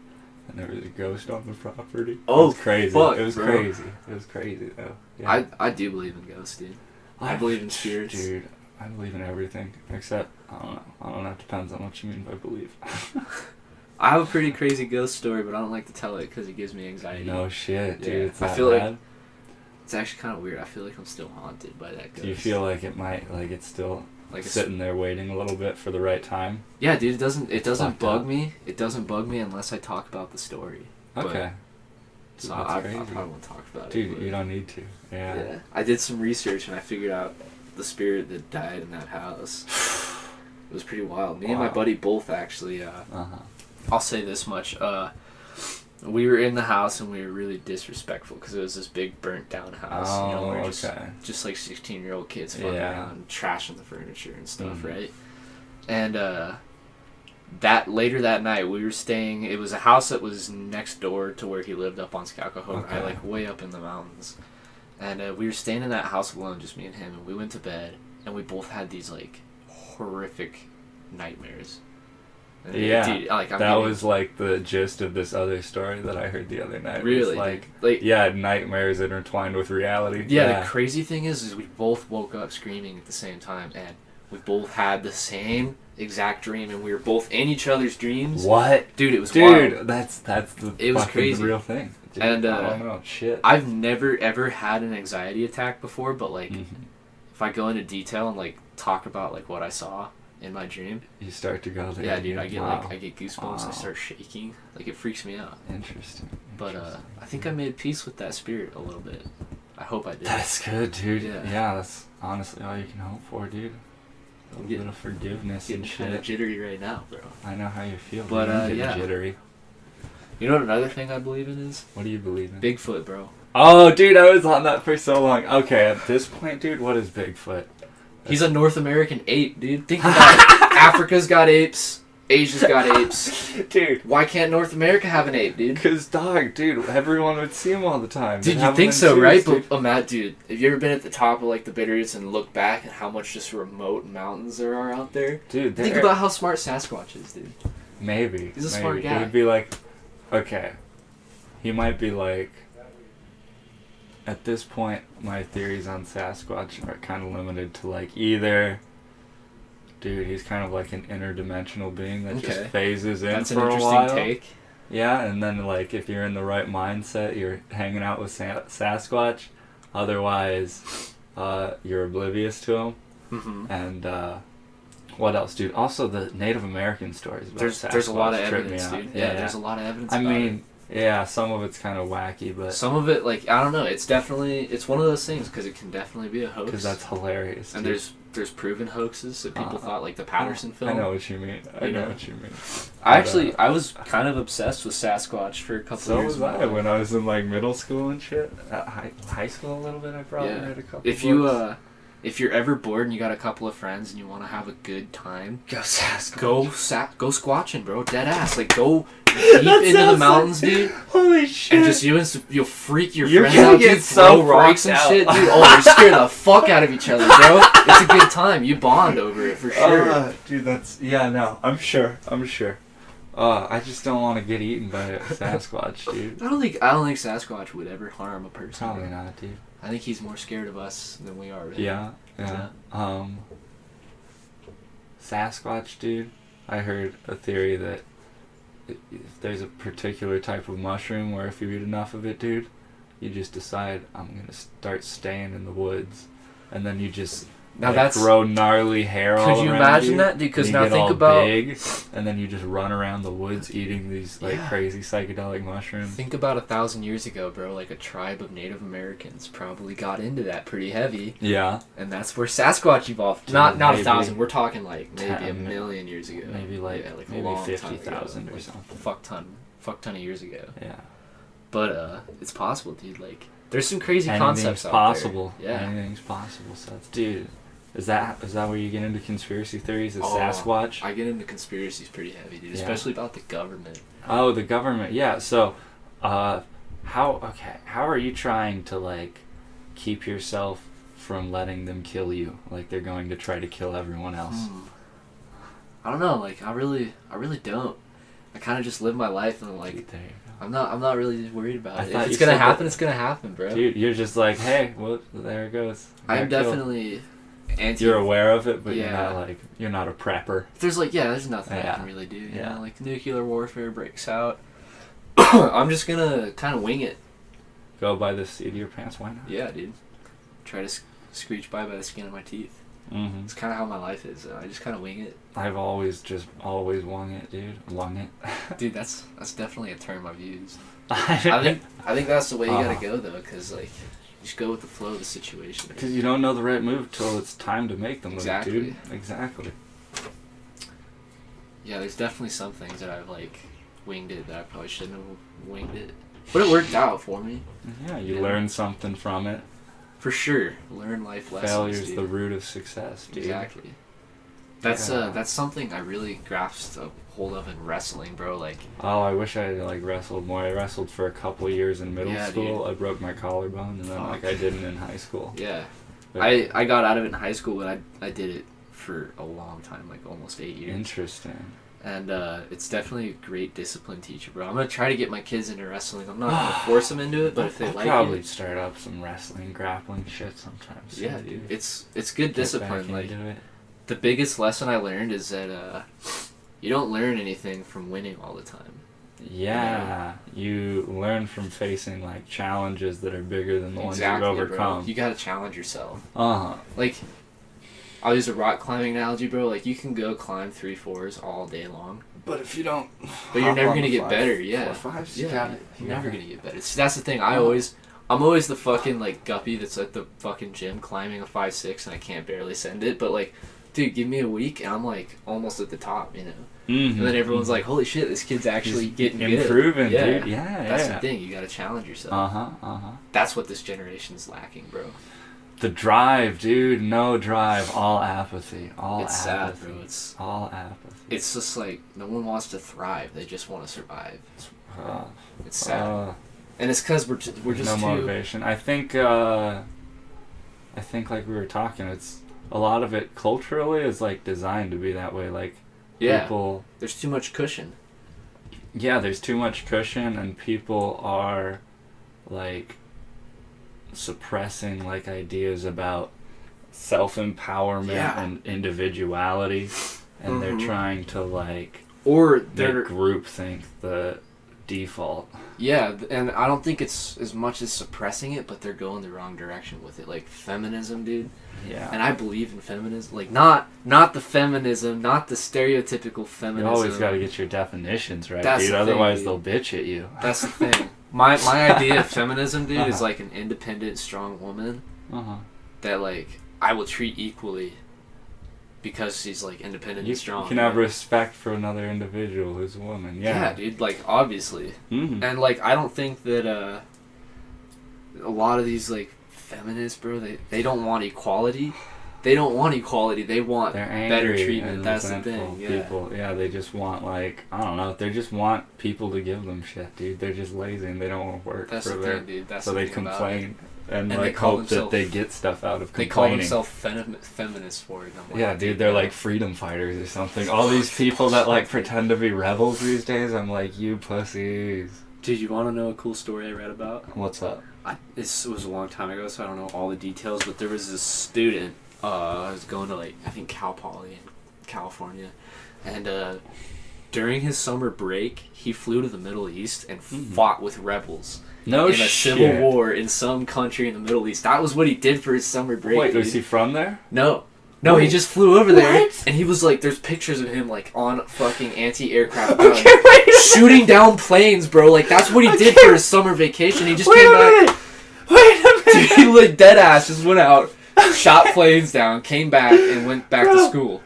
And there was a ghost on the property. Oh, it was crazy. fuck, it was bro. crazy. It was crazy, though. Yeah. I do believe in ghosts, dude. I believe in spirits. Dude, I believe in everything. Except, I don't know. I don't know. It depends on what you mean by believe. I have a pretty crazy ghost story, but I don't like to tell it because it gives me anxiety. No shit, dude. Yeah, It's I that feel like- bad? It's actually kind of weird. I feel like I'm still haunted by that ghost. Do you feel like it might, like it's still like it's sitting there waiting a little bit for the right time? Yeah, dude. It doesn't Fucked bug up. me. It doesn't bug me unless I talk about the story. But- Okay. So That's I crazy. probably won't talk about it. Dude, but- you don't need to. Yeah. I did some research and I figured out the spirit that died in that house. It was pretty wild. Me and my Wow. buddy both actually. Uh-huh. I'll say this much. We were in the house and we were really disrespectful because it was this big burnt down house. Oh, you know, we were okay. just like 16-year-old kids fucking Yeah. around, trashing the furniture and stuff, Mhm. right? And that later that night we were staying. It was a house that was next door to where he lived up on Skowkahoe, Okay. like way up in the mountains. And we were staying in that house alone, just me and him. And we went to bed, and we both had these like horrific nightmares. And Yeah, dude, like, I'm that getting- was like the gist of this other story that I heard the other night. It was really like, like yeah, nightmares intertwined with reality. yeah. The crazy thing is we both woke up screaming at the same time, and we both had the same exact dream, and we were both in each other's dreams. What? Dude, it was wild. Dude, that's the It was fucking crazy. real thing. Dude, And, I don't know, shit. I've never ever had an anxiety attack before, but like Mhm. if I go into detail and like talk about like what I saw in my dream, You start to go there. yeah, dude, I get Wow. I get goosebumps. I Wow. start shaking. Like it freaks me out. Interesting. But Interesting. I think I made peace with that spirit a little bit. I hope I did. That's good, dude. Yeah. Yeah, that's honestly all you can hope for, dude. A little bit of forgiveness Getting and kind of shit. jittery right now, bro. I know how you feel. But, dude. I'm getting yeah. jittery. You know what another thing I believe in is What do you believe in? Bigfoot, bro. Oh, dude, I was on that for so long. Okay, at this point, dude, what is Bigfoot? He's a North American ape, dude. Think about it. Africa's got apes. Asia's got apes. Dude, Why can't North America have an ape, dude? because, dog, dude, everyone would see him all the time. Dude, They'd you have think him in so, zoos, right? dude. But Matt, dude, have you ever been at the top of like the Bitterroots and look back at how much just remote mountains there are out there? Dude, Think they're- about how smart Sasquatch is, dude. Maybe. He's a maybe. smart guy. He would be like, okay, he might be like, at this point, my theories on Sasquatch are kind of limited to like either, dude, he's kind of like an interdimensional being that Okay. just phases in That's an for a interesting while. take. Yeah, and then like if you're in the right mindset, you're hanging out with Sasquatch. Otherwise, you're oblivious to him. Mm-hmm. And what else, dude? Also, the Native American stories about There's Sasquatch a lot of trip me evidence, out. dude. Yeah, there's a lot of evidence. I about mean, yeah, some of it's kind of wacky, it. but Some of it, like I don't know, it's one of those things because it can definitely be a hoax. because that's hilarious. and dude. there's proven hoaxes that people Uh-huh. thought, like the Patterson film. I know what you mean. I You know know? what you mean. I was kind of obsessed with Sasquatch for a couple So years. was of my I life. when I was in like middle school and shit. High school a little bit. I probably Yeah. read a couple. If you books. if you're ever bored and you got a couple of friends and you want to have a good time, Go Sasquatch. go squatching, bro. Dead ass. Like, go deep into the mountains, dude. Holy shit. And just you'll freak your You're friends gonna out, get dude. so Throw rocks and freaked shit, out. dude. Oh, you scare the fuck out of each other, bro. It's a good time. You bond over it for sure. Dude, I'm sure. I just don't want to get eaten by a Sasquatch, dude. I don't think Sasquatch would ever harm a person. Probably not, dude. I think he's more scared of us than we are. Really. Yeah. Sasquatch, dude. I heard a theory that if there's a particular type of mushroom where if you eat enough of it, dude, you just decide I'm gonna start staying in the woods, and then you just Now that's grow gnarly hair all around could you imagine you, that, dude? Because and you now get think all about big, and then you just run around the woods eating these Yeah. crazy psychedelic mushrooms. think about 1,000 years ago, bro. Like a tribe of Native Americans probably got into that pretty heavy, Yeah, and that's where Sasquatch evolved. Dude, Not maybe 1,000. We're talking like maybe 10, a million years ago. maybe like a maybe long time 50,000 ago. or Like, something. fuck ton of years ago. Yeah, But it's possible, dude. Like there's some crazy anything's concepts possible. out there. Yeah. Anything's possible, Seth. Dude, is that where you get into conspiracy theories? Is Oh, Sasquatch? I get into conspiracies pretty heavy, dude. Yeah. Especially about the government. Oh, the government. Yeah. So, how are you trying to like keep yourself from letting them kill you? Like they're going to try to kill everyone else. I don't know. Like I really don't. I kind of just live my life and like There you I'm not really worried about I it. thought If it's you gonna said happen, that- it's gonna happen, bro. go. Dude, you're just like, hey, well, there it goes. I'm Got killed. definitely anti. You're aware of it, but Yeah. you're not a prepper. There's there's nothing I Yeah. can really do. You Yeah. know, like nuclear warfare breaks out. I'm just gonna kind of wing it. Go by the seat of your pants. Why not? Yeah, dude. Try to screech by the skin of my teeth. Mm-hmm. It's kind of how my life is. I just kind of wing it. I've always wung it, dude. Wung it. Dude, that's definitely a term I've used. I I think that's the way you Uh-huh. gotta go though, cause like you just go with the flow of the situation. Because you don't know the right move till it's time to make the move, Exactly. dude. Exactly. Yeah, there's definitely some things that I've like winged it that I probably shouldn't have winged it, but it worked out for me. Yeah, you Yeah. learn something from it. For sure, learn life lessons. Failure's dude. the root of success, dude. Exactly. That's Yeah. that's something I really grasped a hold of in wrestling, bro. Like Oh, I wish I had wrestled more. I wrestled for a couple of years in middle Yeah, school. dude. I broke my collarbone, and then Fuck. I didn't in high school. yeah, But I got out of it in high school, but I did it for a long time, like almost 8 years. Interesting. And it's definitely a great discipline teacher, bro. I'm gonna try to get my kids into wrestling. I'm not gonna force them into it, but if they I'll like probably it, start up some wrestling, grappling shit sometimes. yeah, too, dude, it's good Get discipline. back Like into it. the biggest lesson I learned is that you don't learn anything from winning all the time. Yeah, you learn from facing challenges that are bigger than the ones you've Exactly, overcome. bro. You gotta challenge yourself. Uh-huh. Like, I'll use a rock climbing analogy, bro. Like, you can go climb 3-4s all day long, But if you don't, but you're never gonna get better. Yeah, 4-5s, yeah, you're never gonna get better. See, that's the thing. I'm always the fucking guppy that's at the fucking gym climbing a 5-6 and I can't barely send it. But dude, give me a week and I'm almost at the top, you know. Mm-hmm. And then everyone's like, "Holy shit, this kid's actually getting improving, good." Yeah. dude. Yeah, That's yeah. the thing. You gotta challenge yourself. Uh-huh. That's what this generation's lacking, bro. The drive, dude. No drive. All apathy. All It's apathy. sad, bro. It's all apathy. It's just no one wants to thrive. They just want to survive. Uh, It's sad, uh, and it's because we're just no too. motivation. I think like we were talking, it's a lot of it culturally is designed to be that way. Yeah, People, there's too much cushion. yeah, there's too much cushion, and people are suppressing ideas about self-empowerment Yeah. and individuality, and they're Mhm. trying to Or make they're groupthink the default. yeah, and I don't think it's as much as suppressing it, but they're going the wrong direction with it. Like feminism, dude. Yeah. And I believe in feminism. Not the feminism, not the stereotypical You feminism. always got to get your definitions right, That's dude. the thing, Otherwise, dude. they'll bitch at you. That's the thing. My idea of feminism, dude, is Uh-huh. an independent, strong woman Uh-huh. that I will treat equally because she's independent You, and strong. you can have respect for another individual who's a woman. Yeah, Yeah. dude. Obviously, Mm-hmm. and I don't think that a lot of these feminists, bro, they don't want equality. they don't want equality. They want They're better angry treatment. and That's the resentful thing. Yeah. people. Yeah, they just want like I don't know. They just want people to give them shit, dude. They're just lazy and they don't want to work That's for the their. thing, dude. That's So the they thing about it. complain and they like call hope that themselves- they get stuff out of They call complaining. themselves feminists for it. And I'm like, Yeah, dude, they're like freedom fighters or something. All these people that like pretend to be rebels these days, I'm like, you pussies. Dude, you want to know a cool story I read about? What's up? This was a long time ago, so I don't know all the details, but there was this student was going to, like, I think Cal Poly in California, and during his summer break, he flew to the Middle East and fought with rebels No in shit. a civil war in some country in the Middle East. That was what he did for his summer break. Wait, dude. was he from there? No, he just flew over there, What? and he was like, there's pictures of him, like, on fucking anti-aircraft guns, shooting down planes, bro. Like, that's what he did for his summer vacation. He just came back. Wait a minute! Dude, he, like, dead ass just went out, shot planes down, came back, and went back to school.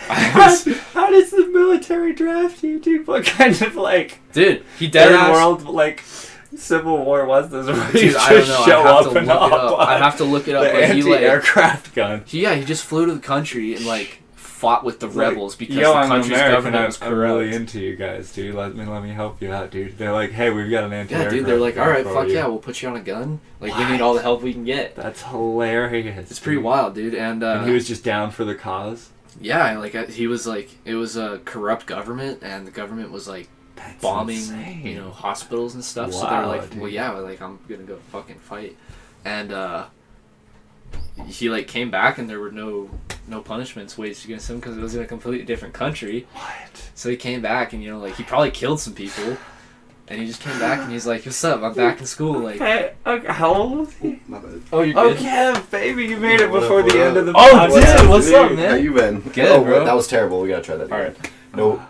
How does the military draft you, dude? What kind of, like, Dude, he dead third ass. world, like, civil war was this? Where Dude, you I don't just know. show I have up to and look it hop up. on I have to look it up. the But he, like, anti-aircraft gun. he just flew to the country and, like, fought with the rebels because Yo, the I'm country's American. government was I'm really corrupt. into you guys, dude. Let me help you out, dude. They're like, hey, we've got an Yeah, anti-aircraft dude, they're like, gun alright, for fuck you." yeah, we'll put you on a gun. Like, we need all the help we can get. That's hilarious. It's pretty dude. wild, dude. And And he was just down for the cause. yeah, like, he was like, it was a corrupt government, and the government was like That's bombing, insane. you know, hospitals and stuff. So they're Wow, like, dude. well, yeah, like, I'm gonna go fucking fight. And he, like, came back, and there were no punishments waged against him because it was in a completely different country. What? So he came back, and, you know, like, he probably killed some people. And he just came back, and he's like, what's up? I'm back in school. Like, Hey, okay, how old was he? My bad. oh, you're Oh, good. Kev, baby, you made it What before up, the what end of up? the Oh, podcast, dude, what's up, dude. man? How you been? Good, bro. That was terrible. We gotta try that again. Alright. No.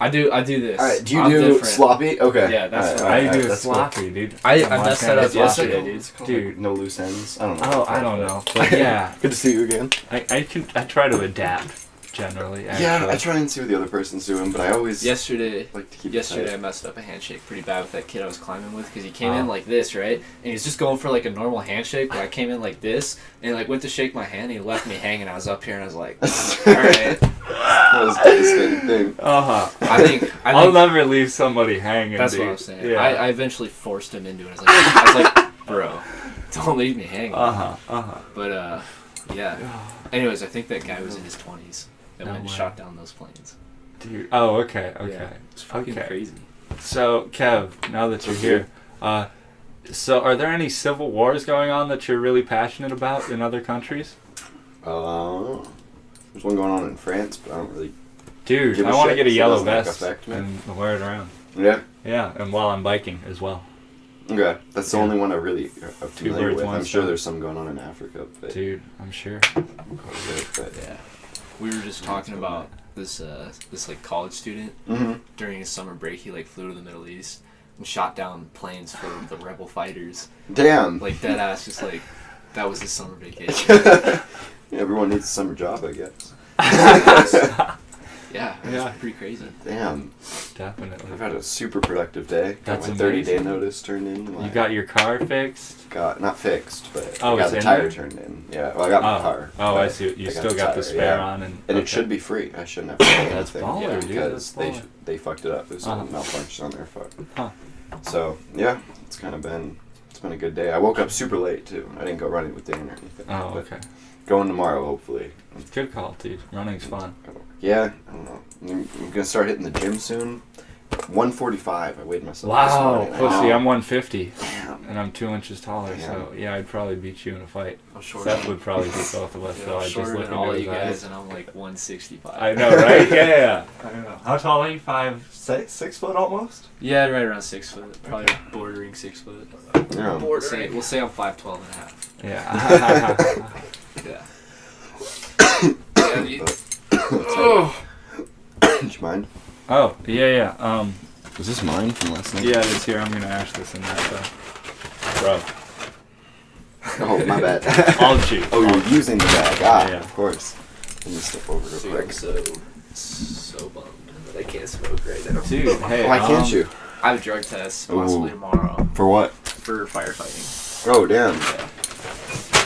I do this. Alright, do you I'm do different. sloppy? Okay. Yeah, that's Alright, what I alright, do that's sloppy, dude. I I'm messed not that up gonna- yesterday, cool. dude. It's called, Dude. like, no loose ends. I don't know. Oh, I don't know. But yeah, Good to see you again. I try to adapt generally. Actually. Yeah, I try and see what the other person's doing, but I always Yesterday, like to keep Yesterday I it tight. messed up a handshake pretty bad with that kid I was climbing with because he came in Oh. like this, right? And he was just going for like a normal handshake, but I came in like this, and he like went to shake my hand, and he left me hanging. I was up here, and I was like, alright. That was a devastating thing. I think I'll never leave somebody hanging. that's dude. what I'm saying. Yeah. I eventually forced him into it. I was like, bro, don't leave me hanging. But, yeah. Anyways, I think that guy was in his 20s that No went and way. shot down those planes. Dude. Oh, okay. Yeah, it's fucking Okay. crazy. So, Kev, now that you're here, so are there any civil wars going on that you're really passionate about in other countries? There's one going on in France, but I don't really. Dude, Give a I want to shit, get a so it yellow doesn't, like, vest affect me. and wear it around. Yeah. Yeah, and while I'm biking as well. Okay, that's the Yeah. only one I really am familiar birds, with. one I'm sure stone. there's some going on in Africa, but Dude, I'm sure. but Yeah. We were just talking about this like college student mm-hmm. during his summer break. He like flew to the Middle East and shot down planes for the rebel fighters. Damn. Like dead ass, just like that was his summer vacation. Everyone needs a summer job, I guess. Yeah, it was Yeah. pretty crazy. Damn. Definitely. I've had a super productive day. Got That's my 30-day amazing. notice turned in. You got your car fixed? Got not fixed, but Oh, I got it's the in tire there? turned in. Yeah, well, I got my car. Oh, I but see. You I still got the tire, spare yeah. on, and And okay. it should be free. I shouldn't have to pay That's anything. baller, dude. Because That's baller. they fucked it up. There's Uh-huh. some malfunction on their part. Huh. So yeah, it's been a good day. I woke up super late too. I didn't go running with Dan or anything. Oh, but okay. Going tomorrow, hopefully. Good call, dude. Running's fun. Yeah, I don't know. I'm gonna start hitting the gym soon. 145. I weighed myself. this Wow, morning. I pussy, know. I'm 150, Damn. and I'm 2 inches taller, so yeah, I'd probably beat you in a fight. I'm shorter. Seth would probably beat both of us, Yeah, though. I'm I just shorter look than into all his you eyes. guys, and I'm like 165. I know, right? Yeah. I don't know. How tall are you? 6 foot almost? Yeah, right around 6 foot. Probably bordering 6 foot. Yeah. We'll say I'm 5'12" and a half. Yeah. Yeah. Yeah, dude. Oh. Do you mind? Oh, yeah. Is this mine from last night? Yeah, it's here. I'm gonna ash this in that, bro. Oh, my bad. I'll cheat. Oh, you're using the bag. Ah, Yeah. of course. Let me step over real Dude, quick. I'm so bummed that I can't smoke right now. Dude, hey. Why can't you? I have a drug test possibly Ooh. tomorrow For what? for firefighting. Oh, damn. Yeah.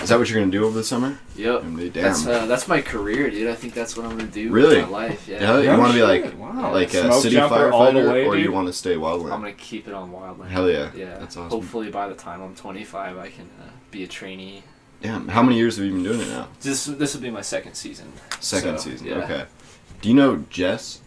Is that what you're gonna do over the summer? Yep. Damn. That's my career, dude. I think that's what I'm gonna do Really? with my life. Yeah. Yeah, you want to be like wow. like a Smoke city jumper all the firefighter, way, or dude? you want to stay wildland? I'm gonna keep it on wildland. Hell yeah. Yeah. That's awesome. Hopefully by the time I'm 25, I can be a trainee. Damn. How many years have you been doing it now? This will be my second season. Second So, season. yeah. Okay. Do you know Jess?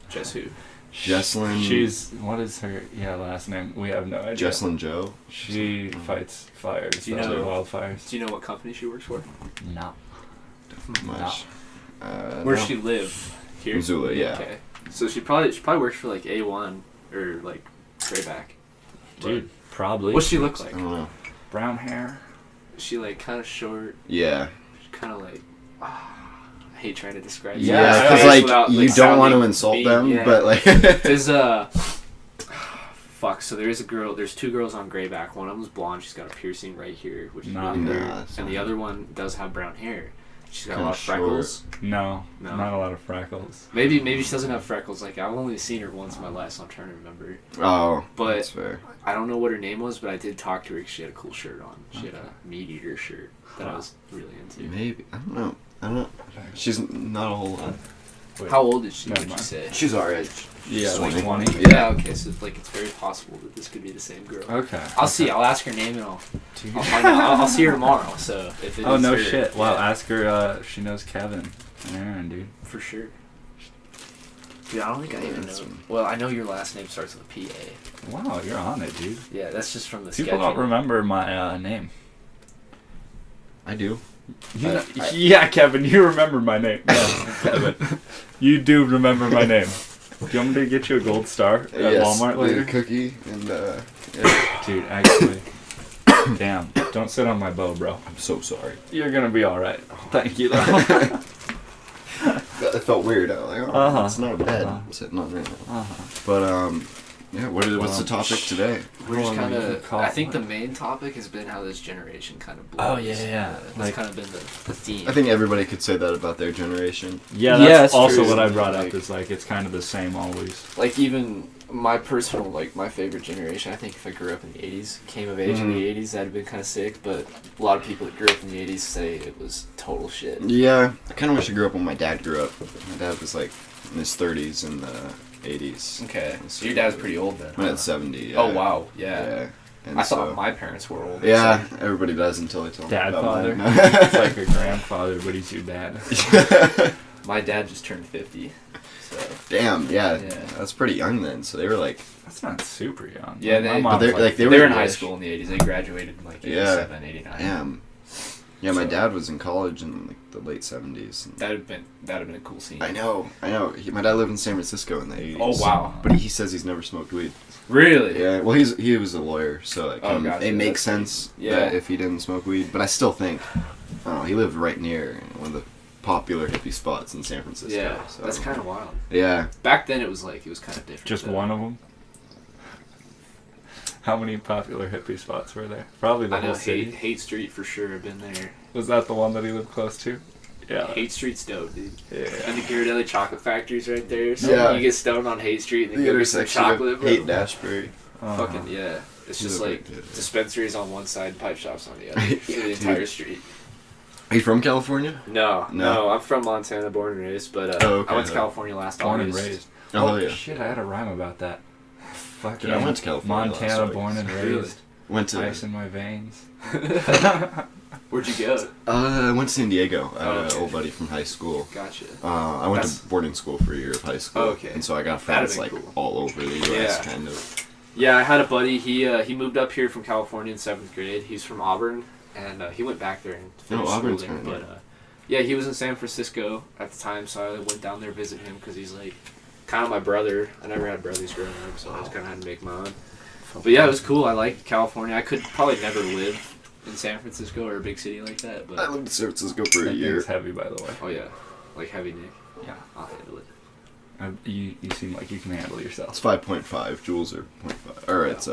Jess who? Jesslyn. She's what is her last name? We have no idea. Jesslyn Joe. She fights fires. Do you so know- wildfires? Do you know what company she works for? No. Much. Where no. she live? Here. Missoula, yeah. Okay. So she probably works for like A1 or like Grayback. Dude, probably. What's she look I like? don't know. Brown hair. Is she like kind of short? Yeah. Kind of like. I hate trying to describe. Yeah, Yeah, I because know. like Without, you don't want to sounding insult mean, them, yeah. but like. There's fuck. So there's two girls on Grayback. One of them's blonde. She's got a piercing right here, which is Nah. really weird. Nah, it's And the not. other one does have brown hair. She's got a Kinda lot of freckles. No, No. not a lot of freckles. Maybe she doesn't have freckles. Like I've only seen her once in my life, so I'm trying to remember. Oh, But- that's fair. I don't know what her name was, but I did talk to her because she had a cool shirt on. She had a meat eater shirt that I was really into. Maybe I don't know. She's not a whole lot. Wait. How old is she? Never Would you mind. say? She's our age. Yeah, like 20. 20. Yeah. Okay. So it's very possible that this could be the same girl. Okay. I'll see. I'll ask her name and I'll Dude. find out. I'll see her tomorrow. So if it Oh is no her, shit! Wow, yeah, ask her. If she knows Kevin and Aaron, dude. for sure. Dude, I don't think I even know. that's- Well, I know your last name starts with a PA. Wow, you're on it, dude. Yeah, that's just from the People sketching. don't remember my name. I do. Yeah, Kevin, you remember my name. Yes, Kevin, you do remember my name. Do you want me to get you a gold star at Walmart later? A cookie and yeah. Dude, actually, damn, don't sit on my bow, bro. I'm so sorry. You're gonna be all right. Thank you. It felt weird. I was like, oh, Uh-huh. it's not a bed Uh-huh. I'm sitting on right now. Uh-huh. But yeah. What's the topic today? We're just Hold on, kind we can of. call I it think the what? main topic has been how this generation kind of blows. Oh, yeah. That's Like- kind of been the theme. I think everybody could say that about their generation. Yeah, Yeah, that's that's also true. what I brought Like- up. Is like it's kind of the same always. Like even my personal, like my favorite generation. I think if I grew up in the '80s, came of age in the '80s, that'd have been kind of sick. But a lot of people that grew up in the '80s say it was total shit. Yeah, I kind of wish I grew up when my dad grew up. My dad was like in his 30s in the 80s. Okay, so your dad's pretty old then. My huh? dad's 70. Yeah. Oh wow, yeah. And I thought so- my parents were old. Yeah, everybody does until they tell Dad, me about father. mine. It's like your grandfather, but he's your dad. So my dad just turned 50. So Damn, yeah, Yeah. that's pretty young then. So they were like, That's not super young. Yeah, My they- mom's but they're like they they were in were high school in the '80s. They graduated in like Yeah. 87, 89. Damn. Yeah, my So- dad was in college in like the late 70s. And That'd have been a cool scene. I know. My dad lived in San Francisco in the 80s. Oh wow. But he says he's never smoked weed. Really? Yeah, well, he was a lawyer, so it, Oh, gotcha. it makes That's sense pretty- that yeah. if he didn't smoke weed. But I still think, I don't know, he lived right near one of the popular hippie spots in San Francisco. Yeah, so. that's kind of wild. Yeah. Back then, it was kind of different. Just though. one of them. How many popular hippie spots were there? Probably the I know whole city. Hate Street for sure. I've been there. Was that the one that he lived close to? Yeah. Hate Street's dope, dude. Yeah. And the Ghirardelli chocolate factory's right there. So Yeah. you get stoned on Hate Street and The then go get some intersection chocolate, of bro. Haight Ashbury. Uh-huh. Fucking yeah. It's He's just a like big dude. dispensaries on one side, pipe shops on the other. For the entire street. Are you from California? No, No. I'm from Montana, born and raised, but Oh, okay. I went to California last Born and August. raised. Oh, yeah. Shit, I had a rhyme about that. Fucking Dude, I went to California last Montana, August. born and Really? raised. Went to Ice in my veins. Where'd you go? I went to San Diego. I had Oh, an okay. old buddy from high school. Gotcha. I went That's- to boarding school for a year of high school. Oh, okay. And so I got That'd friends be like cool. all over the U.S. Yeah. kind of. Yeah, I had a buddy. He moved up here from California in 7th grade. He's from Auburn, and he went back there and finished Auburn's school there. kinda But yeah, he was in San Francisco at the time, so I went down there to visit him because he's like kind of my brother. I never had brothers growing up, so I just kind of had to make my own. But yeah, it was cool. I liked California. I could probably never live in San Francisco or a big city like that, I but lived in San Francisco for a That year. thing's heavy, by the way. oh yeah, like heavy Nick. Yeah. I'll handle it. You seem like you can handle It's yourself. 5.5 joules or 0.5. Or it's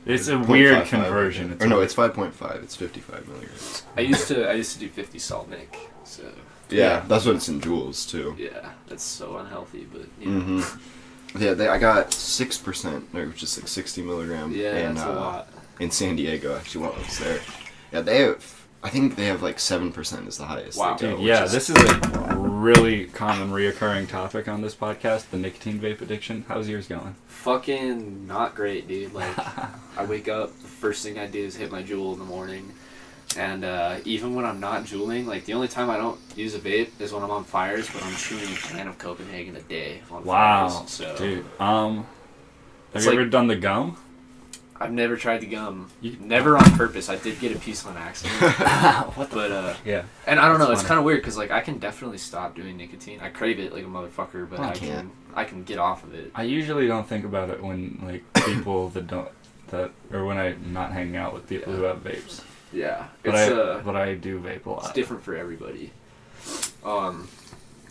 It's a 0.55, weird conversion. Or no, it's 5.5. It's 55 milligrams. I used to do 50 salt Nick, so Yeah, that's what it's in joules too. yeah, that's so unhealthy, but yeah. Mm-hmm. Yeah, I got 6%, which is like 60 milligrams. Yeah, in, that's a lot. In San Diego, actually, while I was there. Yeah, they have I think they have like 7% is the highest. Wow. they go, Dude, which yeah, is- this is a really common reoccurring topic on this podcast, the nicotine vape addiction. How's yours going? Fucking not great, dude. Like, I wake up, the first thing I do is hit my Juul in the morning. And even when I'm not juuling, like, the only time I don't use a vape is when I'm on fires, but I'm chewing a can of Copenhagen a day on Wow, fires. So dude. Have It's you like- ever done the gum? I've never tried the gum. You- Never on purpose. I did get a piece on accident. What the? But, Yeah. and I don't know, That's it's funny. kind of weird because, like, I can definitely stop doing nicotine. I crave it like a motherfucker, but I I can't. can get off of it. I usually don't think about it when like people or when I'm not hanging out with people who have vapes. Yeah. But It's, but I do vape a lot. it's different for everybody.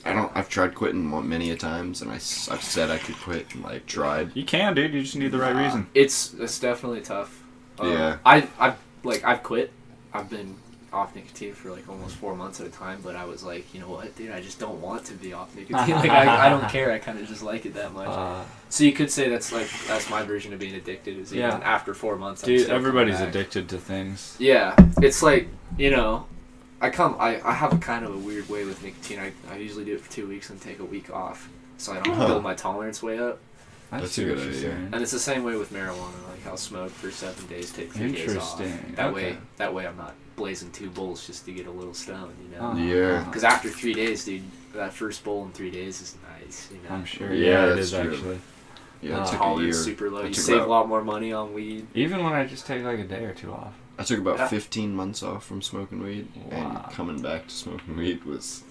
I've tried quitting many a times, and I've said I could quit and like tried. You can, dude. You just need the right reason. It's definitely tough. Yeah. I've quit. I've been off nicotine for like almost 4 months at a time, but I was like, you know what, dude, I just don't want to be off nicotine. Like I don't care. I kind of just like it that much. So you could say that's my version of being addicted. Is even after 4 months. I'm Dude, still coming everybody's back. addicted to things. Yeah, it's like, you know, I have a kind of a weird way with nicotine. I usually do it for 2 weeks and take a week off, so I don't build my tolerance way up. I That's see a what good you're idea. saying. And it's the same way with marijuana. Like I'll smoke for 7 days, take 3 days off. Interesting. That Okay. way I'm not blazing 2 bowls just to get a little stoned, you know. Uh-huh. Yeah. Because after 3 days, dude, that first bowl in 3 days is nice, you know. I'm sure. Yeah, Yeah, it that's is true. actually. Yeah, it took a year. Tolerance super low. It You took save about- a lot more money on weed. Even when I just take like a day or two off. I took about Yeah. 15 months off from smoking weed, Wow. and coming back to smoking weed was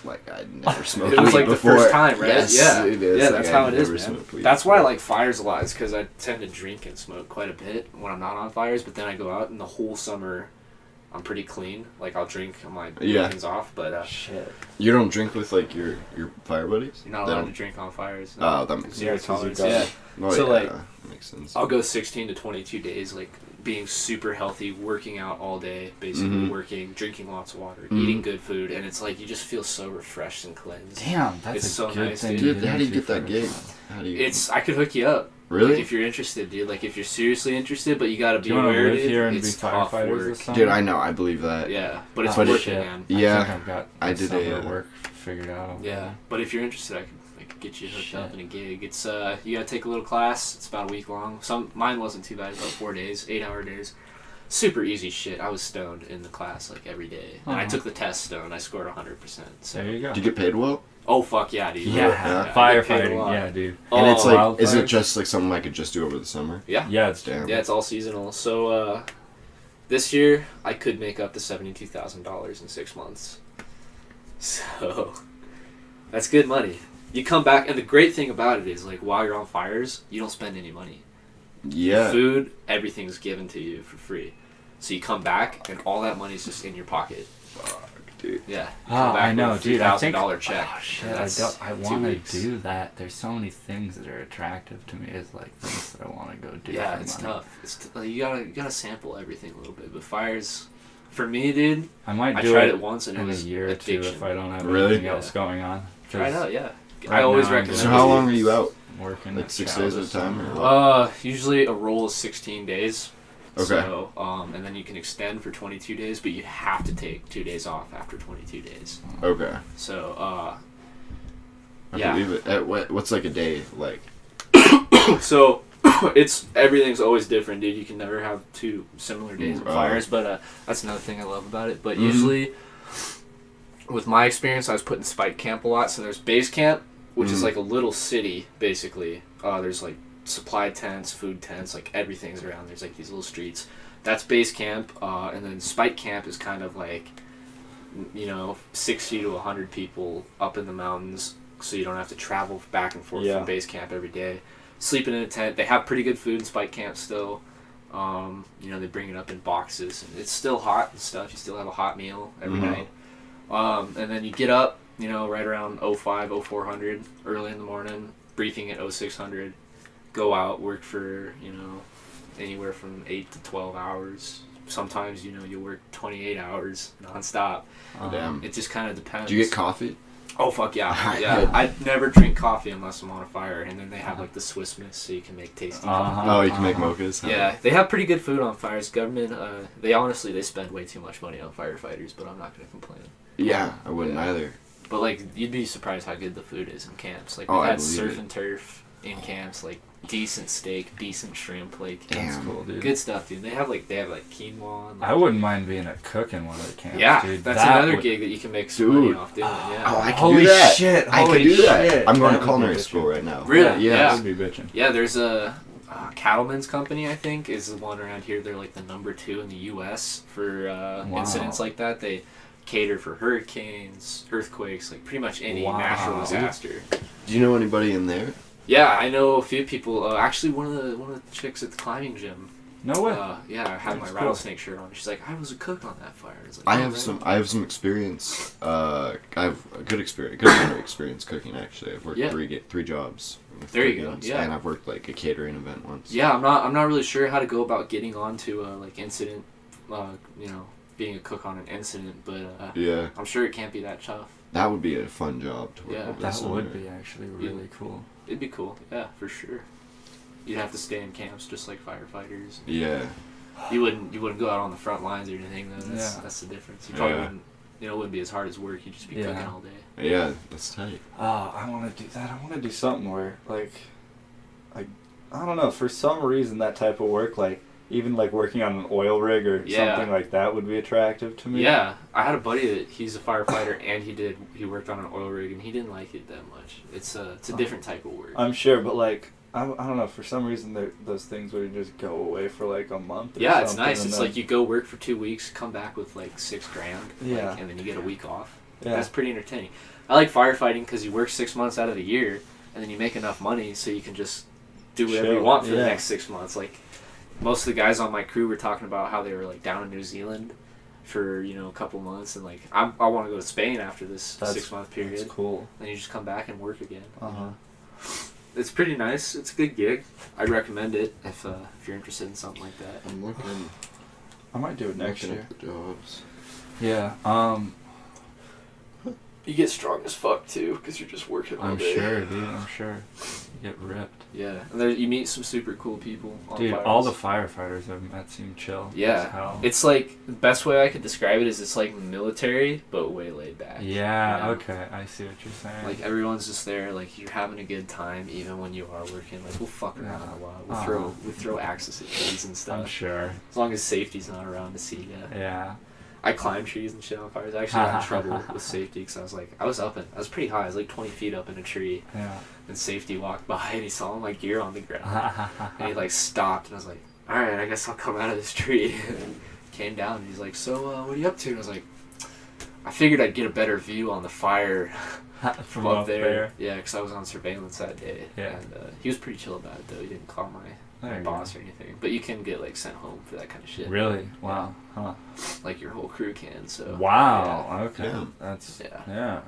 like I'd never smoked It was weed like the before. first time, right? Yes, yeah, it is. yeah, Like, that's I'd how it is, never man. smoked weed That's why I before. like fires a lot, is because I tend to drink and smoke quite a bit when I'm not on fires. But then I go out, and the whole summer, I'm pretty clean. Like I'll drink on my weekends off, but Shit. You don't drink with like your fire buddies? you're not They allowed don't- to drink on fires. Oh, that makes Zero sense. tolerance. got- Yeah. Oh, So, yeah, like, that makes sense. I'll go 16 to 22 days, like being super healthy, working out all day, basically Mhm. working, drinking lots of water, Mhm. eating good food, and it's like you just feel so refreshed and cleansed. Damn, that's It's a so good nice, thing. Dude, to how do you into get that for gig? everyone. How do you? I could hook you up. Really? Like, if you're interested, dude. Like if you're seriously interested, but you gotta Do be you want to aware, live dude. here and be It's tough firefighters work. this summer? Dude, I know. I believe that. Yeah, but it's But worth it- it, man. Yeah, I think I've got I the did summer a, work figured out. Yeah, but if you're interested, I could get you hooked Shit. up in a gig. It's you gotta take a little class. It's about a week long. Mine wasn't too bad. It's about 4 days, 8-hour days. Super easy shit. I was stoned in the class like every day, and I Uh-huh. took the test stoned. I scored 100%. So There you go. do you get paid well? oh fuck yeah, dude. Yeah, Yeah. I get paid a firefighting. lot. Yeah, dude. And it's Oh, like, is it wildfires? just like something I could just do over the summer? yeah. Yeah, it's Damn. Yeah, it's all seasonal. So this year I could make up to $72,000 in 6 months. So that's good money. You come back, and the great thing about it is, like, while you're on fires, you don't spend any money. Yeah. Food, everything's given to you for free. So you come back, and all that money's just in your pocket. Fuck, dude. Yeah. Oh, Come back I know, with a dude. I think. $3,000 check. Oh shit! and I that's don't. I 2 want to weeks. do that. There's so many things that are attractive to me as like things that I want to go do. Yeah, for it's money. tough. Like, you gotta sample everything a little bit. But fires, for me, dude, I might I do tried it it once, and it in a was year or two addiction. if I don't have Really? anything else going on. Try it out, yeah. Right I always now I'm recommend. So Yeah. how it. long are you out? Working Like at 6 Chow's days at a time, or something. what? Usually a roll is 16 days. Okay. So, and then you can extend for 22 days, but you have to take 2 days off after 22 days. Okay. So, I Yeah. believe it. What's like a day like? so everything's always different, dude. You can never have 2 similar days of fires, but that's another thing I love about it. But usually, with my experience, I was put in spike camp a lot. So there's base camp, which is like a little city, basically. There's like supply tents, food tents, like everything's around. There's like these little streets. That's base camp, and then spike camp is kind of like, 60 to 100 people up in the mountains, so you don't have to travel back and forth Yeah. from base camp every day. Sleeping in a tent. They have pretty good food in spike camp still. They bring it up in boxes, and it's still hot and stuff. You still have a hot meal every night. And then you get up, right around 05, 0400, early in the morning, briefing at 0600, go out, work for, anywhere from 8 to 12 hours. Sometimes, you work 28 hours nonstop. Damn. It just kind of depends. Do you get coffee? Oh fuck yeah, yeah. Good. I never drink coffee unless I'm on a fire, and then they have like the Swiss Miss, so you can make tasty coffee. Oh, you can make mochas? Huh? Yeah, they have pretty good food on fires. Government, they spend way too much money on firefighters, but I'm not gonna complain. Yeah, I wouldn't Yeah. either. But like, you'd be surprised how good the food is in camps. Like Oh, we've I had believe surf it. and turf in camps, like decent steak, decent shrimp, like Damn. That's cool, dude. good stuff, dude. They have like quinoa. And, like, I wouldn't mind being a cook in one of the camps, Yeah, dude. that's That another would- gig that you can make some money Dude. off doing. Oh, Yeah. I can Holy do that. shit, I holy can do that. shit. I'm going That to would culinary be school bitchin'. right now. Really? Yeah. That would be bitching. Yeah, there's a cattleman's company, I think, is the one around here. They're like the number 2 in the U.S. for Wow. incidents like that. They cater for hurricanes, earthquakes, like pretty much any Wow. natural disaster. Do you know anybody in there? Yeah, I know a few people. Actually, one of the chicks at the climbing gym. No way. Yeah, I had my That's rattlesnake shirt on. She's like, I was a cook on that fire. I was like, I "Oh, have right." I have some experience. I have a good culinary experience cooking. Actually, I've worked Yeah. three jobs. with There you go, cooking, yeah. and I've worked like a catering event once. Yeah, I'm not really sure how to go about getting onto like incident. Being a cook on an incident, but Yeah, I'm sure it can't be that tough. that would be a fun job to work Yeah. with. That this would summer. be actually really cool. It'd be cool, yeah, for sure. You'd have to stay in camps just like firefighters. Yeah, You wouldn't go out on the front lines or anything though. Yeah. That's the difference. You probably Yeah. wouldn't. It wouldn't be as hard as work. You'd just be Yeah. cooking all day. yeah, that's tight. I want to do that. I want to do something where, like, I don't know, for some reason that type of work, like, even like working on an oil rig or Yeah. something like that would be attractive to me. Yeah, I had a buddy that he's a firefighter and he worked on an oil rig and he didn't like it that much. It's a different type of work. I'm sure, but like, I don't know, for some reason those things would just go away for like a month or Yeah, it's something, nice. and It's then- like you go work for 2 weeks, come back with like $6,000, Yeah. and then you get a week off. yeah. That's pretty entertaining. I like firefighting because you work 6 months out of the year, and then you make enough money so you can just do whatever you Chill. want for the Yeah. next 6 months. Like most of the guys on my crew were talking about how they were like down in New Zealand for a couple months, and like I want to go to Spain after this That's- 6-month period. That's cool. Then you just come back and work again. Uh-huh. It's pretty nice. It's a good gig. I'd recommend it if you're interested in something like that. I'm looking I might do it next looking year. at the jobs. Yeah. You get strong as fuck too because you're just working all I'm day. sure, dude. I'm sure. You get ripped. Yeah, and there you meet some super cool people. On Dude, fires. all the firefighters I've met seem chill. as Yeah, hell. it's like the best way I could describe it is it's like military but way laid back. Yeah, you know? okay. I see what you're saying. Like everyone's just there, like you're having a good time even when you are working. Like we'll fuck around a lot. We'll throw axes at trees and stuff. I'm sure. As long as safety's not around to see ya. Yeah. I climbed trees and shit on fires. I actually got in trouble with safety because I was pretty high. I was like 20 feet up in a tree. Yeah. And safety walked by and he saw my gear on the ground. And he like stopped and I was like, alright, I guess I'll come out of this tree. And came down and he's like, so what are you up to? And I was like, I figured I'd get a better view on the fire From up there. Yeah, because I was on surveillance that day. Yeah. And he was pretty chill about it though. He didn't call my There you boss or anything. But you can get like sent home for that kind of shit. Really? Wow. Huh. Like your whole crew can. So. Wow. Okay. Yeah. That's Yeah. yeah.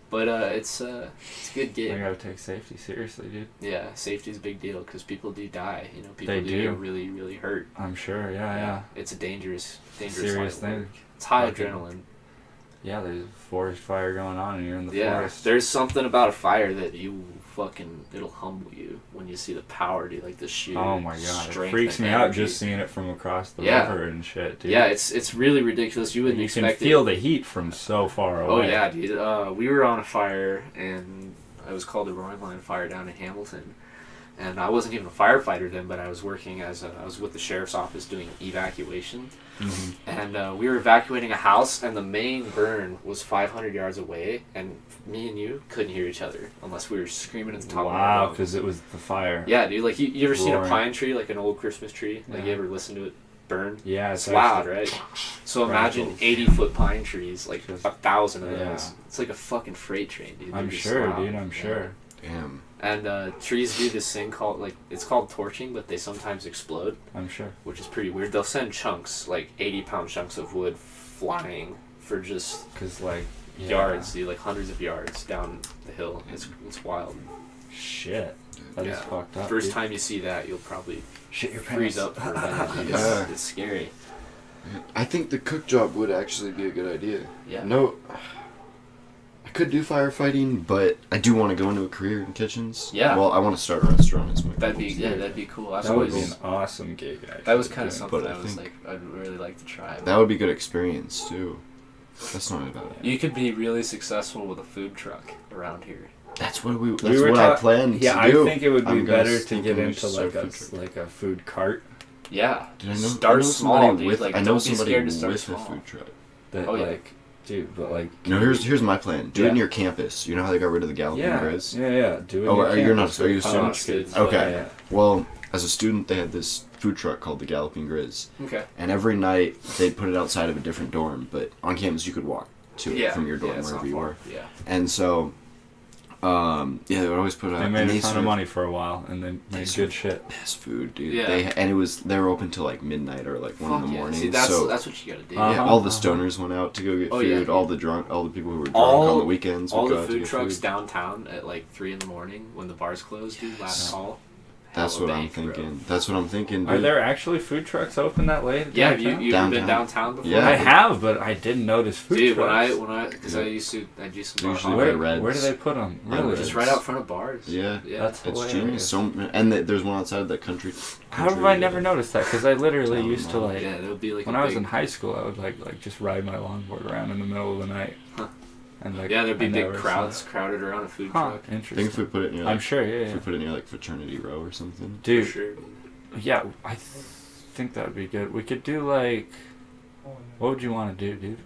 But it's a good I gig. gotta take safety seriously, dude. Yeah, safety's a big deal because people do die. People They do do. get really, really hurt. I'm sure. Yeah. It's a dangerous Serious line of thing. work. It's high Fucking- adrenaline. Yeah. There's a forest fire going on, and you're in the Yeah, forest. there's something about a fire that it'll humble you when you see the power, dude. Like the sheer Oh my god, it strength freaks and me out energy. just seeing it from across the Yeah. river and shit, dude. Yeah, it's really ridiculous. You wouldn't you can expect feel it. the heat from so far Oh away. yeah, dude. We were on a fire, and it was called the Roaring Line Fire down in Hamilton. And I wasn't even a firefighter then, but I was working I was with the sheriff's office doing evacuation. Mhm. And we were evacuating a house, and the main burn was 500 yards away, and me and you couldn't hear each other unless we were screaming at the top of our Wow, lungs. because it was the fire. Yeah, dude. Like you ever seen a Roaring. pine tree, like an old Christmas tree? Like Yeah. you ever listen to it burn? Yeah, It's loud, actually- right? So imagine Rattles. 80-foot pine trees, like Just- 1,000 of yeah. those. It's like a fucking freight train, dude. I'm They're just sure, loud. dude. I'm Yeah. sure. Damn. And trees do this thing called it's called torching, but they sometimes explode, I'm sure. which is pretty weird. They'll send chunks, like 80-pound chunks of wood, flying for just Because like yards, dude, like hundreds of yards down the hill. It's wild. Shit. That is Yeah. fucked up. First dude. time you see that, you'll probably Shit your freeze pants. up for a minute. dude. Yeah. It's scary. I think the cook job would actually be a good idea. Yeah. No, I could do firefighting, but I do want to go into a career in kitchens. Yeah. Well, I want to start a restaurant. Is my That'd be goal. that'd be cool. I've That would be always an awesome gig. Actually, that was kind of doing. something But I I was think- like I'd really like to try. That would be good experience too. That's not about it. You could be really successful with a food truck around here. That's what we. That's We were what I planned Yeah, to do. I think it would be I'm gonna better to think get we into should start like a food truck. like a food cart Yeah. Did I know? Start I know small, somebody dude. with. Like, I know don't be somebody scared to start with small. a food truck. that Oh, yeah. like, dude, but like. No, here's my plan. Do Yeah. it near campus. You know how they got rid of the Galloping Yeah, Grizz? yeah. Do it. Oh, near you're not- campus are you a with student? college kids. Okay. Yeah, Well, as a student, they had this food truck called the Galloping Grizz, Okay. and every night they'd put it outside of a different dorm, but on campus you could walk to it Yeah. from your dorm it's wherever not you far. were. Yeah. And so, they would always put it out. They and made a ton served of money for a while, and they made served good shit. Best food, dude. Yeah. They were open till like midnight or like 1 in the Fuck yeah. morning. See, that's so that's what you gotta do. Uh-huh. yeah, all the stoners went out to go get Oh, food. yeah. All the people who were drunk All- on the weekends would All go the out to food get trucks food. downtown at like 3 in the morning when the bars closed, dude. Last call. That's Hella what I'm bank, bro. thinking. That's what I'm thinking. Are dude. there actually food trucks open that late? Yeah, have downtown? you ever been Downtown. downtown before? Yeah. I have, but I didn't notice food Dude, trucks. because I used to do some bar Usually hopping. by where, Reds. where do they put them? By Really? Reds. Just right out front of bars. Yeah. Yeah. That's It's hilarious. genius. There's one outside of the country. How have I never noticed that? Because I literally Town used to mall. like. Yeah, there would be like When a I was big, in high school, I would like just ride my longboard around in the middle of the night. Huh. And like yeah, there'd be I big never crowds saw crowded around a food it. Huh, truck. I think interesting. if we put it near, I'm like, sure, if yeah. we put it near like Fraternity Row or something. Dude, For sure. yeah, I think that would be good. We could do like. What would you want to do, dude?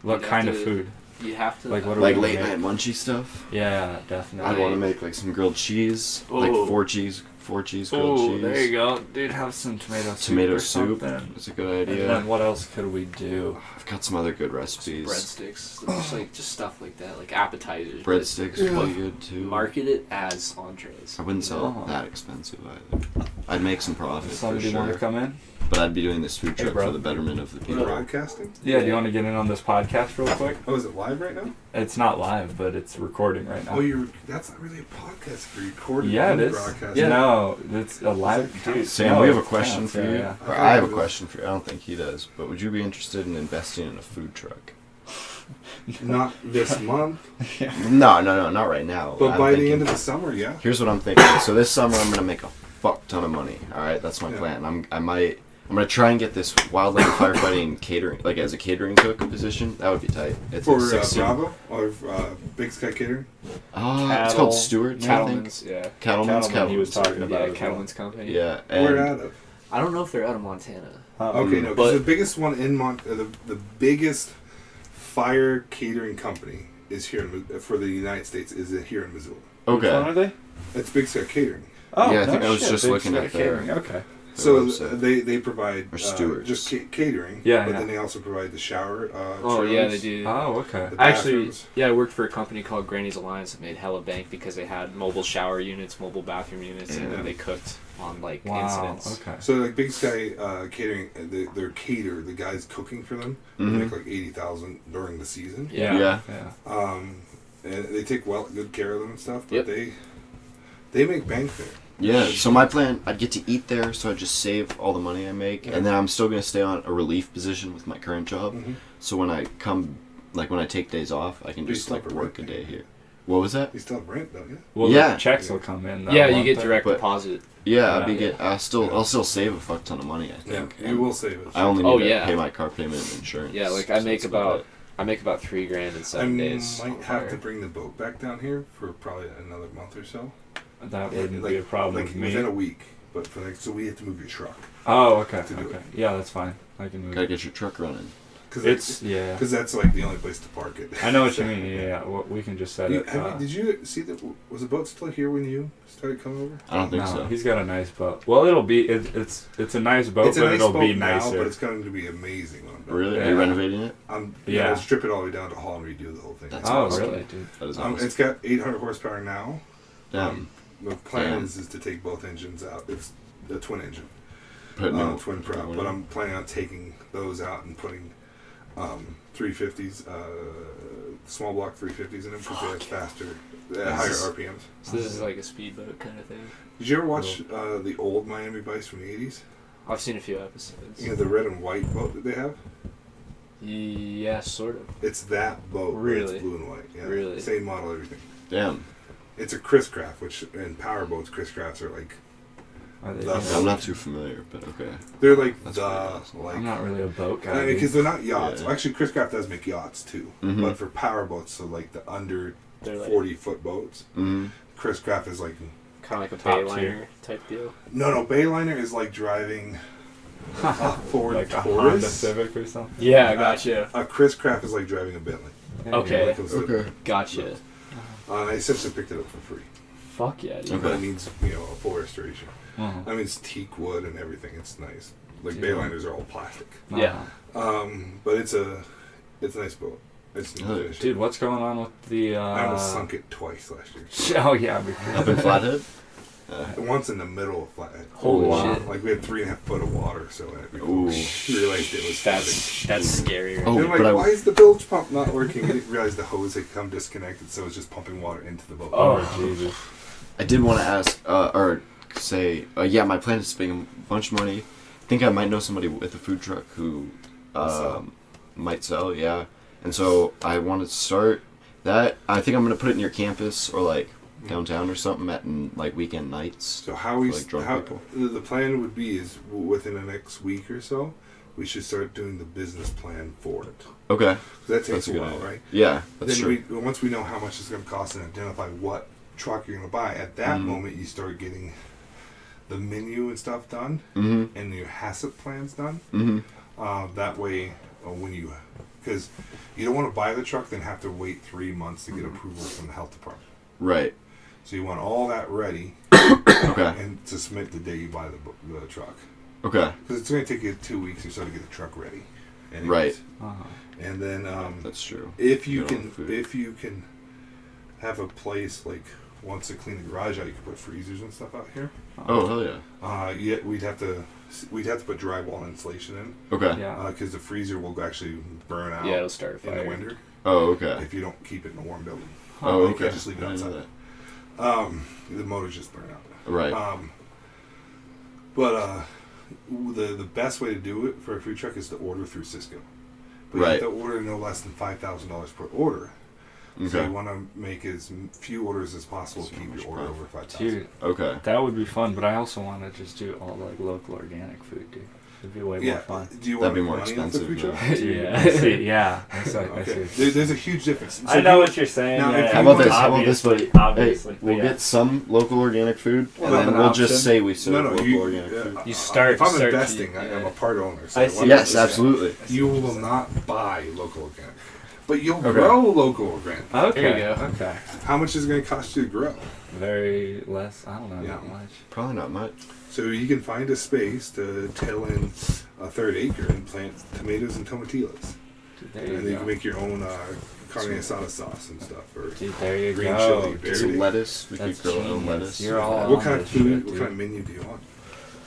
What You'd kind have of to- food? You'd have to. Like, what do Like we late make? night munchy stuff. Yeah, definitely. I'd want to make like some grilled cheese, like Oh. four cheese grilled Oh, cheese. there you go, dude. Have some tomato soup. Tomato or soup. something. That's a good And idea. then what else could we do? I've got some other good Some recipes. breadsticks, just stuff like that, like appetizers. but Breadsticks would be good too. Market it as entrees. I wouldn't sell Oh. it that expensive either. I'd make some profit for Somebody want to sure. come in? But I'd be doing this food Hey, truck bro. for the betterment of the You're people. broadcasting? Yeah, do you want to get in on this podcast real quick? Oh, is it live right now? It's not live, but it's recording right now. Oh, that's not really a podcast. You're recording Yeah, and it is. broadcasting. No, it's a live. Does it count? Dude, Sam, no, we have a it question counts, for yeah, you. yeah. Or I have a question for you. I don't think he does. But would you be interested in investing in a food truck? Not this month, No, not right now. but I'm by the thinking- end of the summer, yeah. Here's what I'm thinking. So this summer I'm gonna make a fuck ton of money. All right, that's my Yeah. plan. I'm gonna try and get this wildland firefighting catering, like as a catering cook position. That would be tight. It's For a 16 Bravo or Big Sky Catering. It's Cattle- called Stewart's, I think. Cattleman's, yeah. Cattleman's. Cattleman he was talking Yeah, about. as well. Cattleman's company. Yeah, Where and out of? I don't know if they're out of Montana. Okay, no, But- because the biggest one in the biggest fire catering company is here for the United States is here in Missoula. Which one okay. are they? It's Big Sky Catering. Oh, Yeah, I no think I was shit, just Big looking Sky at their- Catering, Okay. So website. they provide Or stewards. just catering, Yeah, but yeah. then they also provide the shower. Oh yeah, they trailers, do. Oh, okay. the Actually, bathrooms. yeah, I worked for a company called Granny's Alliance that made hella bank because they had mobile shower units, mobile bathroom units, and Yeah. then they cooked on like Wow. incidents. Okay. So like Big Sky Catering, their cater, the guys cooking for them, they Mhm. make like 80,000 during the season. Yeah. Yeah. And they take good care of them and stuff. But Yep. they make bank there. Yeah, so my plan, I'd get to eat there, so I'd just save all the money I make, Yeah. and then I'm still going to stay on a relief position with my current job. Mhm. So when I come, like when I take days off, I can You just still like have a work a rent day payment. here. What was that? You still have rent, don't you? Well, Yeah. the checks will come in. though, Yeah, you won't get they? direct But- deposit. Yeah, Yeah. I'll still save a fuck ton of money, I think. You will save it. I only need Oh, to yeah. pay my car payment and insurance. Yeah, like so I make that's about about $3,000 in I 7 days. might on have fire. to bring the boat back down here for probably another month or so. That wouldn't Like- be a problem like with me. within a week. But so we have to move your truck. Oh, okay. to do Okay. it. Yeah, that's fine. I can it. move. Gotta get your truck running. Because Yeah. that's like the only place to park it. I know what you mean. Yeah, well, we can just set it. Did you see that? Was the boat still here when you started coming over? I don't think no, so. he's got a nice boat. Well, it'll be. It's a nice boat, It's a but nice it'll boat be now, nicer. but it's going to be amazing when I'm done. Really? Are Yeah. you renovating it? I'm Yeah. gonna strip it all the way down to haul and redo the whole thing. That's oh, awesome. really, dude? That is awesome. It's got 800 horsepower now. Damn. The plan Damn. is to take both engines out. It's the twin engine, Put no- twin put prop. no But in. I'm planning on taking those out and putting 350s, small block 350s in them because they have faster, higher This is- RPMs. So this is like a speedboat kind of thing. Did you ever watch the old Miami Vice from the 80s? I've seen a few episodes. You know the red and white boat that they have. Yeah, sort of. It's that boat. But Really? it's blue and white. Yeah. Really? Same model, everything. Damn. It's a Chris Craft, which in power boats, Chris Crafts are like Are they? The- I'm not too familiar, but okay. they're like That's the pretty awesome. like I'm not really a boat guy. dude. because they're not yachts. Yeah. Well, actually, Chris Craft does make yachts too, Mhm. but for power boats, so like the under They're like 40-foot boats, Mm-hmm. Chris Craft is like kind of like a Top Bayliner tier. type deal. no Bayliner is like driving a Ford like a Honda Taurus. Civic or something. Yeah, gotcha. A Chris Craft is like driving a Bentley. Okay. Like those- Gotcha. I essentially picked it up for free, Fuck yeah, dude. Okay. but it needs a forestation. Uh-huh. I mean, it's teak wood and everything. It's nice. Like Yeah. Bayliners are all plastic. Yeah. But it's a nice boat. It's Oh, nice. Dude, what's going on with the? I almost sunk it twice last year. Oh yeah, because Up in Flathead? Once in the middle of Flathead. Holy Wow. shit. Like we had 3.5 foot of water, so I Ooh. realized it was flooding. That's scary. Right? Oh, They're like, but I- why is the bilge pump not working? I didn't realize the hose had come disconnected, so it's just pumping water into the boat. oh Jesus. I did want to ask, or say, yeah, my plan is to spend a bunch of money. I think I might know somebody with a food truck who Sell. might sell, yeah. And so I want to start that. I think I'm going to put it near campus or like downtown or something at like weekend nights. So how we For, like, drunk how people. the plan would be is within the next week or so, we should start doing the business plan for it. Okay. So that takes That's a a good while, idea. right? Yeah, that's Then true. once we know how much it's going to cost and identify what truck you're going to buy, at that Mhm. moment you start getting the menu and stuff done Mm-hmm. and your HACCP plans done. Mm-hmm. That way, when you, because you don't want to buy the truck, then have to wait 3 months to get Mm-hmm. approval from the health department. Right. So you want all that ready Okay. and to submit the day you buy the truck. Okay. Because it's going to take you 2 weeks or so to get the truck ready. anyways. Right. Uh-huh. And then That's true. if you Get all can, the food. if you can have a place like once they clean the garage out, you can put freezers and stuff out here. Oh, hell yeah. Yeah, we'd have to put drywall insulation in Okay. Yeah. because the freezer will actually burn out Yeah, it'll start a in the fire. winter Oh, okay. if you don't keep it in a warm building. Oh, You okay. can't just leave it I didn't know outside. that. The motors just burn out. Right. But the best way to do it for a food truck is to order through Cisco. But you Right. have to order no less than $5,000 per order. So Okay. you want to make as few orders as possible to So keep much your order profit. over 5,000. Dude, Okay. that would be fun, but I also want to just do all like local organic food, dude. It'd be way Yeah. more fun. Do you want That'd be to more make money off the expensive, food though. truck? Dude, Yeah. I see, yeah. I see. Okay. There's a huge difference. So I if know you- what you're saying. Now, yeah. if How you about want- this? How about this, buddy? Obviously, Hey, we'll yeah. get some local organic food, Well, and then an we'll option. just say we serve No, no, local you, organic food. You start- If I'm start investing, to- I'm a part owner. So I I see. want Yes, to- absolutely. You will not buy local organic, but you'll Okay. grow local organic. Okay. There you go. Okay. How much is it going to cost you to grow? Very less. I don't know. Yeah. Not much. Probably not much. So you can find a space to till in a third acre and plant tomatoes and tomatillos, Dude, there and then you you go. can make your own carne asada sauce and stuff. Or Dude, there you green go. chili, dude. berry. Some lettuce. We That's could grow our own genius. lettuce. You're all what on kind of this food? shit, What dude. kind of menu do you want?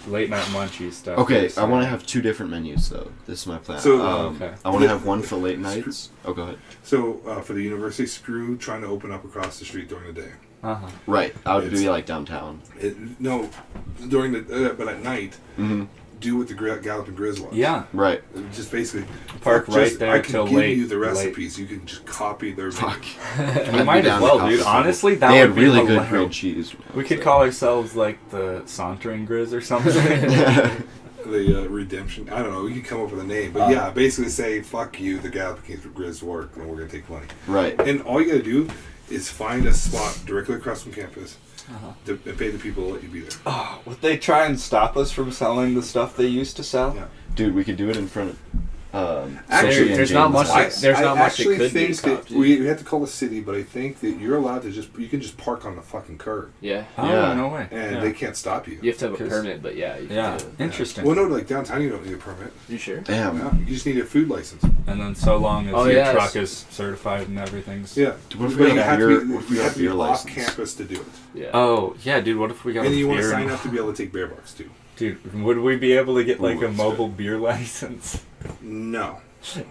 Late night munchy stuff. Okay, Yes, I want to yeah. have 2 different menus though. This is my plan. So- Okay. I want to have one for late nights. Oh, go ahead. So for the university, screw trying to open up across the street during the day. Uh-huh. Right, I would It's- be like downtown. No, during the but at night, Mm-hmm. do what the Galloping Grizz was. Yeah. Right. Just basically Park just, right there I can till give late. you the late. recipes. You can just copy their Fuck. We I'd might be as down well, to dude. copy Honestly, that They would had be really good hilarious. grilled cheese. We could call ourselves like the Sauntering Grizz or something. the redemption. I don't know. We could come up with a name, but yeah, basically say "fuck you." The Galloping Grizz work, and we're gonna take money. Right. And all you gotta do is find a spot directly across from campus and pay the people to let you be there. Oh, would they try and stop us from selling the stuff they used to sell? Yeah. Dude, we could do it in front of. Actually, Sophie and there's not Jane's much house. There's not much that actually could be think that stopped. we have to call the city, but I think that you're allowed to you can just park on the fucking curb, Yeah. Oh, Yeah. no way. and yeah. they can't stop you. You have to have a 'Cause- permit, but yeah. You can Yeah, do it. interesting. Well, no, like downtown, you don't need a permit. You sure? Damn. Yeah, you just need a food license. And then so long as Oh, your yeah, truck it's- is certified and everything's... Yeah. Dude, what if But we you got have beer? to be, What if we you got have to be beer off license? campus to do it. Yeah. Oh, yeah, dude, what if we got And a you want to beer sign up to be able to take bear box too. Dude, would we be able to get like Ooh, a that's mobile beer license? No.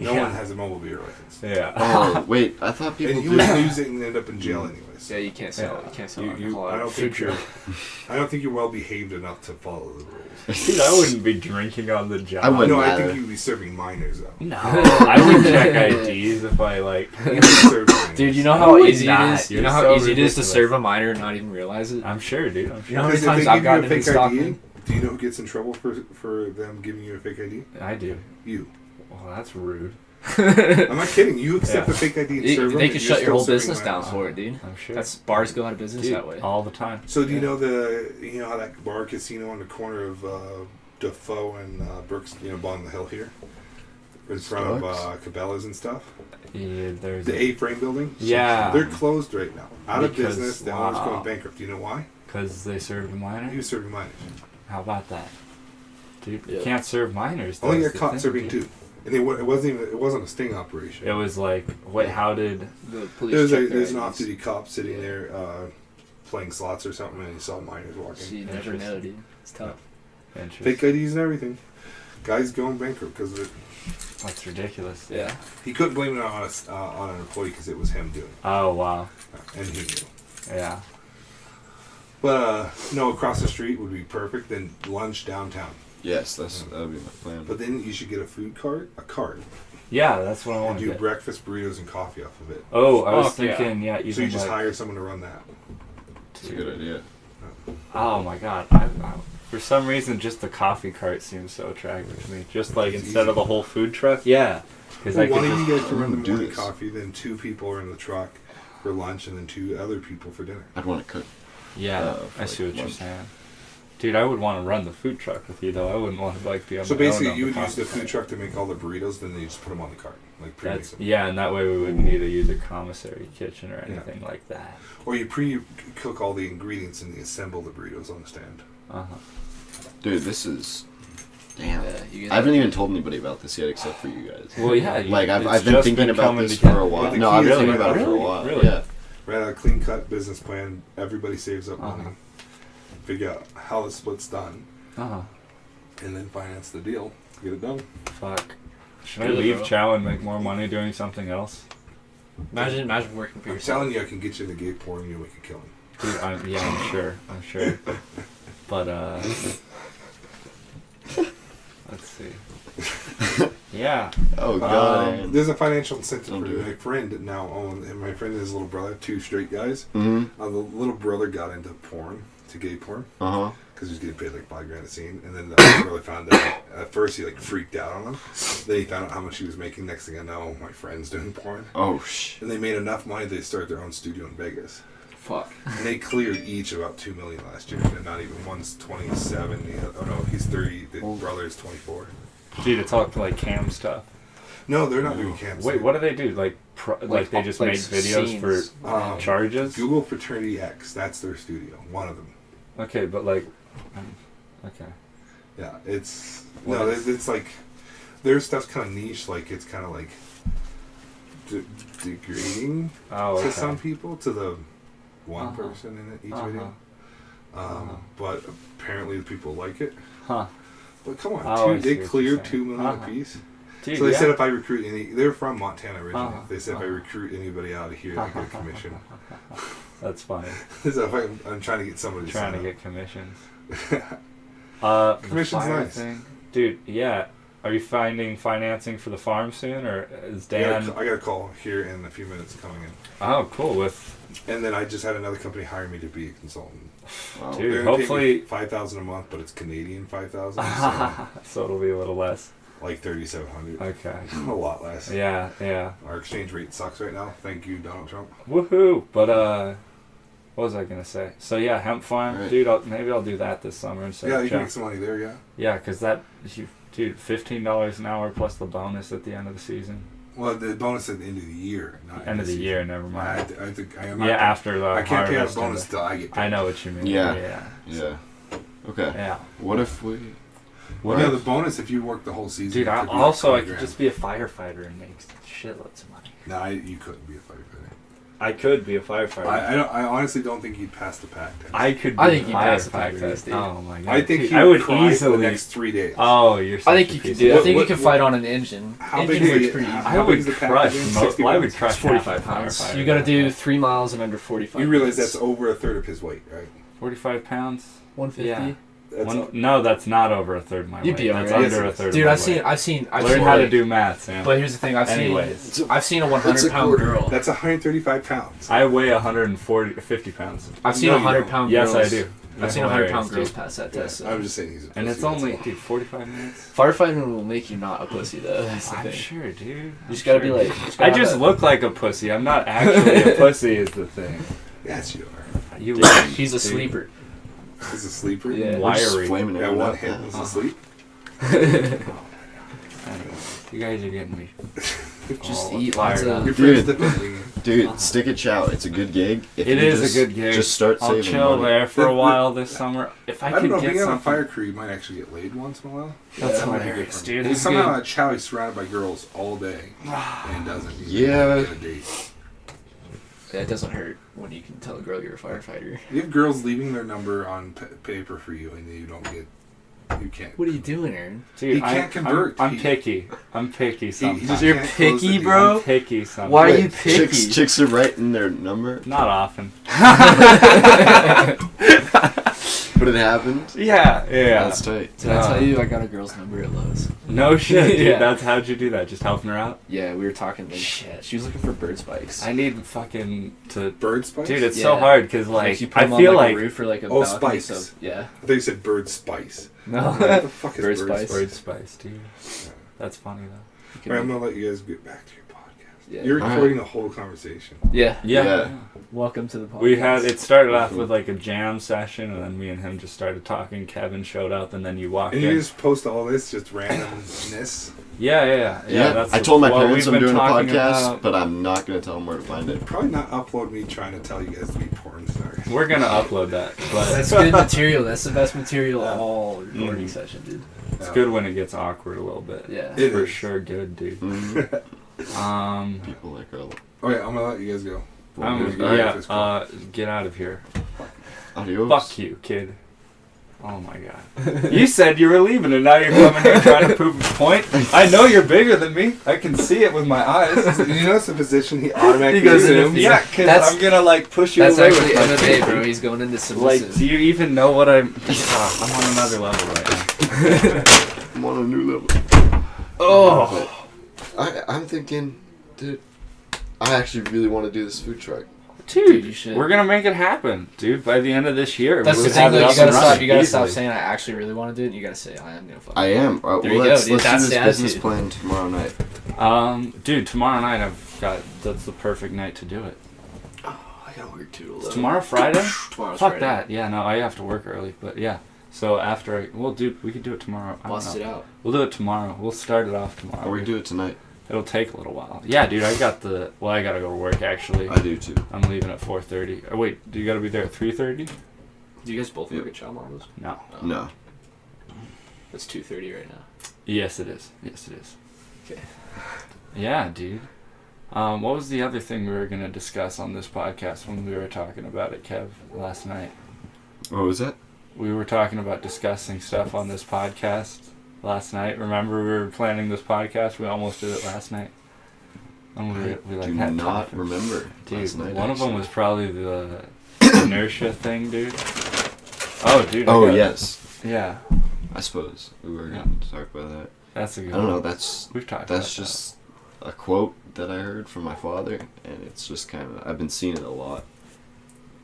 No one has a mobile beer license. Yeah. Oh wait, I thought people And you did. would lose it and end up in jail anyways. Yeah, you can't sell. Yeah. You can't sell You, alcohol I at don't a think food you're. truck. I don't think you're well behaved enough to follow the rules. Dude, I wouldn't be drinking on the job. I wouldn't. No, I matter. think you'd be serving minors though. No, I would check IDs if I like. You would serve minors. Dude, you know I how would easy not. it is. You You're know how so easy it is to ridiculous. serve a minor and not even realize it. I'm sure, dude. I'm You sure. know how many Because if times they I've give you gotten a into fake Stockton? ID, do you know who gets in trouble for them giving you a fake ID? I do. You. Well, that's rude. I'm not kidding. You accept Yeah. a fake ID and They, serve them. they and could you're shut your still whole serving business down minors. for it, dude. I'm sure. That's bars go out of business Dude, that way. all the time. So do you know how that bar casino on the corner of Defoe and Brooks, on the hill here, in front of Cabela's and stuff, Yeah, there's the A-frame building? Yeah. They're closed right now, out of Because- business. The owner's wow. going bankrupt. Do you know why? because they served a minor. He was serving minors. How about that, dude? You Yeah. can't serve minors. Only that's got the caught thing, serving dude. two, and it wasn't a sting operation. It was like, wait, how did? The police There's check an their off-duty IDs. cop sitting there playing slots or something, and he saw minors So walking. you never know, dude. It's tough. Fake IDs and everything. Guy's going bankrupt because of it. That's ridiculous. Yeah. He couldn't blame it on an employee because it was him doing it, Oh wow. and he knew. Yeah. But no, across the street would be perfect. Then lunch downtown. Yes, that would be my plan. But then you should get a cart, Yeah, that's what I and want to do get. breakfast burritos and coffee off of it. Oh, I was Fuck yeah. thinking, yeah, even So you just like, hire someone to run that. It's a good idea. oh my god, for some reason, just the coffee cart seems so attractive to me. Just like It's instead easy. of a whole food truck, yeah. Because Well, I one could of just, you guys to run the do morning this. coffee, then 2 people are in the truck for lunch, and then 2 other people for dinner. I'd want to cook. yeah, for I see like what you're lunch. saying. Dude, I would want to run the food truck with you though. I wouldn't want to like be on So my own basically, on you the would use coffee the food cart. truck to make all the burritos, then you just put them on the cart, like pre-make That's them. yeah, and that way we wouldn't need to use a commissary kitchen or anything like that. Or you pre-cook all the ingredients and you assemble the burritos on the stand. Uh huh. Dude, this is. Damn. Yeah, you get I haven't even told anybody about this yet, except for you guys. Well, yeah. Like it's I've been just thinking about coming this for together. a while. the No, key I've been is thinking to- about it for a Really? while. Really? Yeah. Right, a clean-cut business plan. Everybody saves up Uh-huh. money. Figure out how the split's done, Uh huh. and then finance the deal. Get it done. Fuck. Should I Really, leave bro? Chow and make more money doing something else? Imagine working for I'm yourself. telling you, I can get you in the gay porn and you'll make a killing. Dude, I'm sure. I'm sure. But let's see. Yeah. Oh god. There's a financial incentive Don't for do it. my friend now owns, and my friend and his little brother, 2 straight guys. Mhm. The little brother got into porn, to gay porn, Uh huh. because he was getting paid like $5,000 a scene. And then the other brother found out. At first, he like freaked out on him. Then he found out how much he was making. Next thing I know, my friend's doing porn, Oh sh. and they made enough money they started their own studio in Vegas. Fuck. And they cleared each about $2 million last year. And not even one's 27. Oh no, he's 30. The brother's 24. Dude, it's all like cam stuff. No, they're not doing camps. Wait, what do they do? Like, they just like make videos scenes. for charges? Google Fraternity X. That's their studio. One of them. Okay, but like, okay. Yeah, it's What no, is- it's like their stuff's kind of niche. Like it's kind of like degrading Oh, to okay. some people, to the one Uh-huh. person in each Uh-huh. video. Uh-huh. But apparently the people like it. Huh. But come on, Oh, I they see what cleared you're saying. 2 million Uh-huh. apiece. Dude, So they yeah. said if I recruit they're from Montana originally. Uh-huh. They said if I Uh-huh. recruit anybody out of here, I get a commission. That's funny. So if I'm trying to get somebody to Trying to sign get commissions. up. The Commission's fire nice. thing. Dude, yeah. Are you finding financing for the farm soon, or is Dan? I got a call here in a few minutes coming in. Oh, cool. With And then I just had another company hire me to be a consultant. Wow. Dude, They're gonna pay hopefully- me $5,000 a month, but it's Canadian 5,000, so it'll be a little less. so like 3,700. Okay. A lot less. Yeah, yeah. Our exchange rate sucks right now. Thank you, Donald Trump. Woohoo! But what was I gonna say? So yeah, hemp farm, Right. dude. Maybe I'll do that this summer instead. Yeah, of you can Jack. make some money there. Yeah. Yeah, cause dude, $15 an hour plus the bonus at the end of the season. Well, the bonus at the end of the year, not End of the season. year, never mind. I think I am. Yeah, after the I can't pay out a harvest and bonus the- till I get paid. I know what you mean. Yeah. Yeah. Yeah. Okay. Yeah. What if we? What Yeah, if- the bonus if you work the whole season. Dude, it I could be like also I 20 could grand. just be a firefighter and make shitloads of money. Nah, you couldn't be a firefighter. I could be a firefighter. I honestly don't think you'd pass the pack test. I could be I think a you passed the pack firefighter. test, dude. Oh my god. I think dude, you'd I would cry for easily. the next 3 days. Oh, you're. Such I think a you could piece do it. of- I think you What- can fight on an engine. How Engine big is works it? pretty easy. I How big would is the pack crush. again? Mo- 60 I would pounds? crush. It's 45 half a pounds. firefighter. You got to do 3 miles in under 45 You realize minutes. that's over a third of his weight, right? 45 pounds. 150. Yeah. That's No, that's not over a third of my You'd weight. be That's alright. under Yes, a third. Dude, of my I've seen. Learn how to do math, Sam. But here's the thing. Anyways. I've seen a It's a 100-pound quarter. girl. That's 135 pounds. I weigh 150 pounds. I've seen No, you 100-pound Yes, girls. I do. I've seen Hilarious, 100-pound girls dude. pass that Yeah, test. So. I'm just saying he's a And pussy, it's that's only, all. dude, 45 minutes. Firefighting will make you not a pussy, though. That's the I'm thing. sure, dude. You just gotta be like. you I gotta just have look like a pussy. I'm not actually a pussy. Is the thing. Yes, you are. You. a- He's a dude. sleeper. He's a sleeper. Yeah. We're just Wiry. flaming Yeah, everyone one up hit now. was asleep. Anyway, you guys are getting me. Just all eat fired lots of- up. Your Dude. friend's defending you. Dude, stick a chow. It's a good gig. If It you is just, a good gig. Just start I'll saving chill money. there for a The- while this summer. If I, I don't could know, get being on a something, fire crew, you might actually get laid once in a while. that's Yeah, hilarious, dude. He's It's somehow good. at Chow, he's surrounded by girls all day and doesn't even Yeah. get a date. Yeah, it doesn't hurt when you can tell a girl you're a firefighter. You have girls leaving their number on paper for you, and you don't get. You can't. What are you doing, Aaron? Dude, He can't convert. I'm He- picky. I'm picky sometimes. just You're can't close the picky, deal. bro? I'm picky sometimes. Why are Wait, you picky? Chicks are writing their number, Not often. but it happened. Yeah, yeah. That's tight. Did I tell you I got a girl's number at Lowe's? No shit, dude. Yeah. That's how'd you do that? Just helping her out? Yeah, we were talking. Like, Shit. She was looking for bird spikes. I need fucking to. Bird spikes? Dude, it's so Yeah. hard because like you put I them feel on, like a roof or like a Oh, balcony, spikes. So, yeah. I thought you said bird spice. No. What the fuck is Bird bird spice. spice? bird spice, dude. That's funny though. Alright, I'm gonna let you guys get back to your podcast. Yeah. You're Alright. recording the whole conversation. Yeah. Yeah. Welcome to the podcast. We had it started off with like a jam session, and then me and him just started talking. Kevin showed up, and then you walked And in. you just post all this, just randomness. Yeah. I told my what parents we've I'm been doing a talking podcast, about. but I'm not gonna tell them where to find it. Probably not upload me trying to tell you guys to be porn stars. We're gonna upload that, but That's good material. That's the best material of all recording Mhm. session, dude. it's good when it gets awkward a little bit. Yeah. It For is. sure, good, dude. Mhm. People like her. Okay, I'm gonna let you guys go. yeah, get out of here. Adios. Fuck you, kid. Oh my god. You said you were leaving and now you're coming here trying to prove a point? I know you're bigger than me. I can see it with my eyes. Did you notice the position he automatically He goes into assumes? feet. Yeah, because That's- I'm gonna like push you That's away actually with my MMA, feet. bro. He's going into Like, submissive. do you even know what I'm... I'm on another level right now. I'm on a new level. Oh. I'm thinking, dude, I actually really want to do this food truck. Dude, you should. We're gonna make it happen, dude. By the end of this year, That's we'll the thing, have though. it You up gotta and stop. running You gotta stop easily. saying I actually really want to do it. And you gotta say I am gonna fuck. I am. There you Well, go, let's dude. do That's this the business attitude. plan tomorrow night. Dude, tomorrow night that's the perfect night to do it. I gotta work too. Is tomorrow Friday? Tomorrow's Fuck Friday. that. Yeah, no, I have to work early, but yeah. So after we could do it tomorrow. I don't Bust know. it out. We'll do it tomorrow. We'll start it off tomorrow. Or we do it tonight. It'll take a little while. Yeah, dude, I gotta go to work actually. I do too. I'm leaving at 4:30. Oh, wait, do you gotta be there at 3:30? Do you guys both work Yeah. at Chow Marbles? No. No. It's 2:30 right now. Yes, it is. Yes, it is. Okay. Yeah, dude. What was the other thing we were gonna discuss on this podcast when we were talking about it, Kev, last night? What was that? We were talking about discussing stuff on this podcast last night. Remember, we were planning this podcast. We almost did it last night. And we like do had not topics. remember. Dude, last night, one of them actually. was probably the inertia thing, dude. Oh, dude. I Oh got it. yes, Yeah, I suppose we were Yeah. going to talk about that. that's a I good don't know. one. That's We've talked that's about just a quote that I heard from my father, and it's just kind of I've been seeing it a lot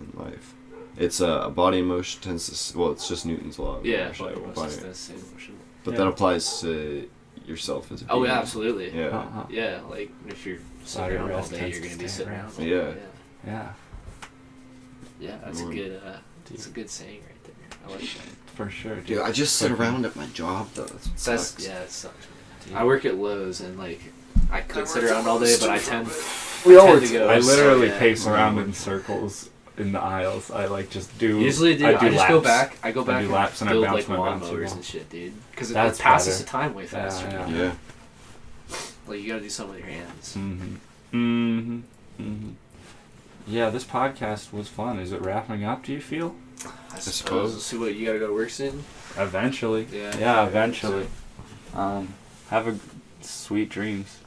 in life. It's a body in motion tends to well, it's just Newton's law. Of Yeah, motion, body body- is the same motion. but Yeah. that applies to yourself as a Oh being. yeah, absolutely. Yeah. that. Uh-huh. Yeah, like if you're sitting Body around all rest day, tends you're to gonna be stay sitting around. around. all Yeah. day, Yeah, Yeah, that's a Lord. good. It's a good saying right there. I like that. for sure, dude. Dude, I just sit around at my job though. That's what That's sucks. yeah, it sucks. Dude. I work at Lowe's and like I could sit around all day, but I tend We all tend work to go. I literally yeah. pace around in circles in the aisles. I like just do. Usually, dude, I do I just go laps. back. I go I back do and laps and I build bounce like my bouncy lawnmowers ball. and shit, dude. Because it That's passes better. the time way faster. Yeah, Yeah. Like you gotta do something with your hands. Mm-hmm. Mm-hmm. Mm-hmm. yeah, this podcast was fun. Is it wrapping up, do you feel? I suppose. See what you gotta go to work soon. Eventually. Yeah. Yeah, eventually. Have a sweet dreams.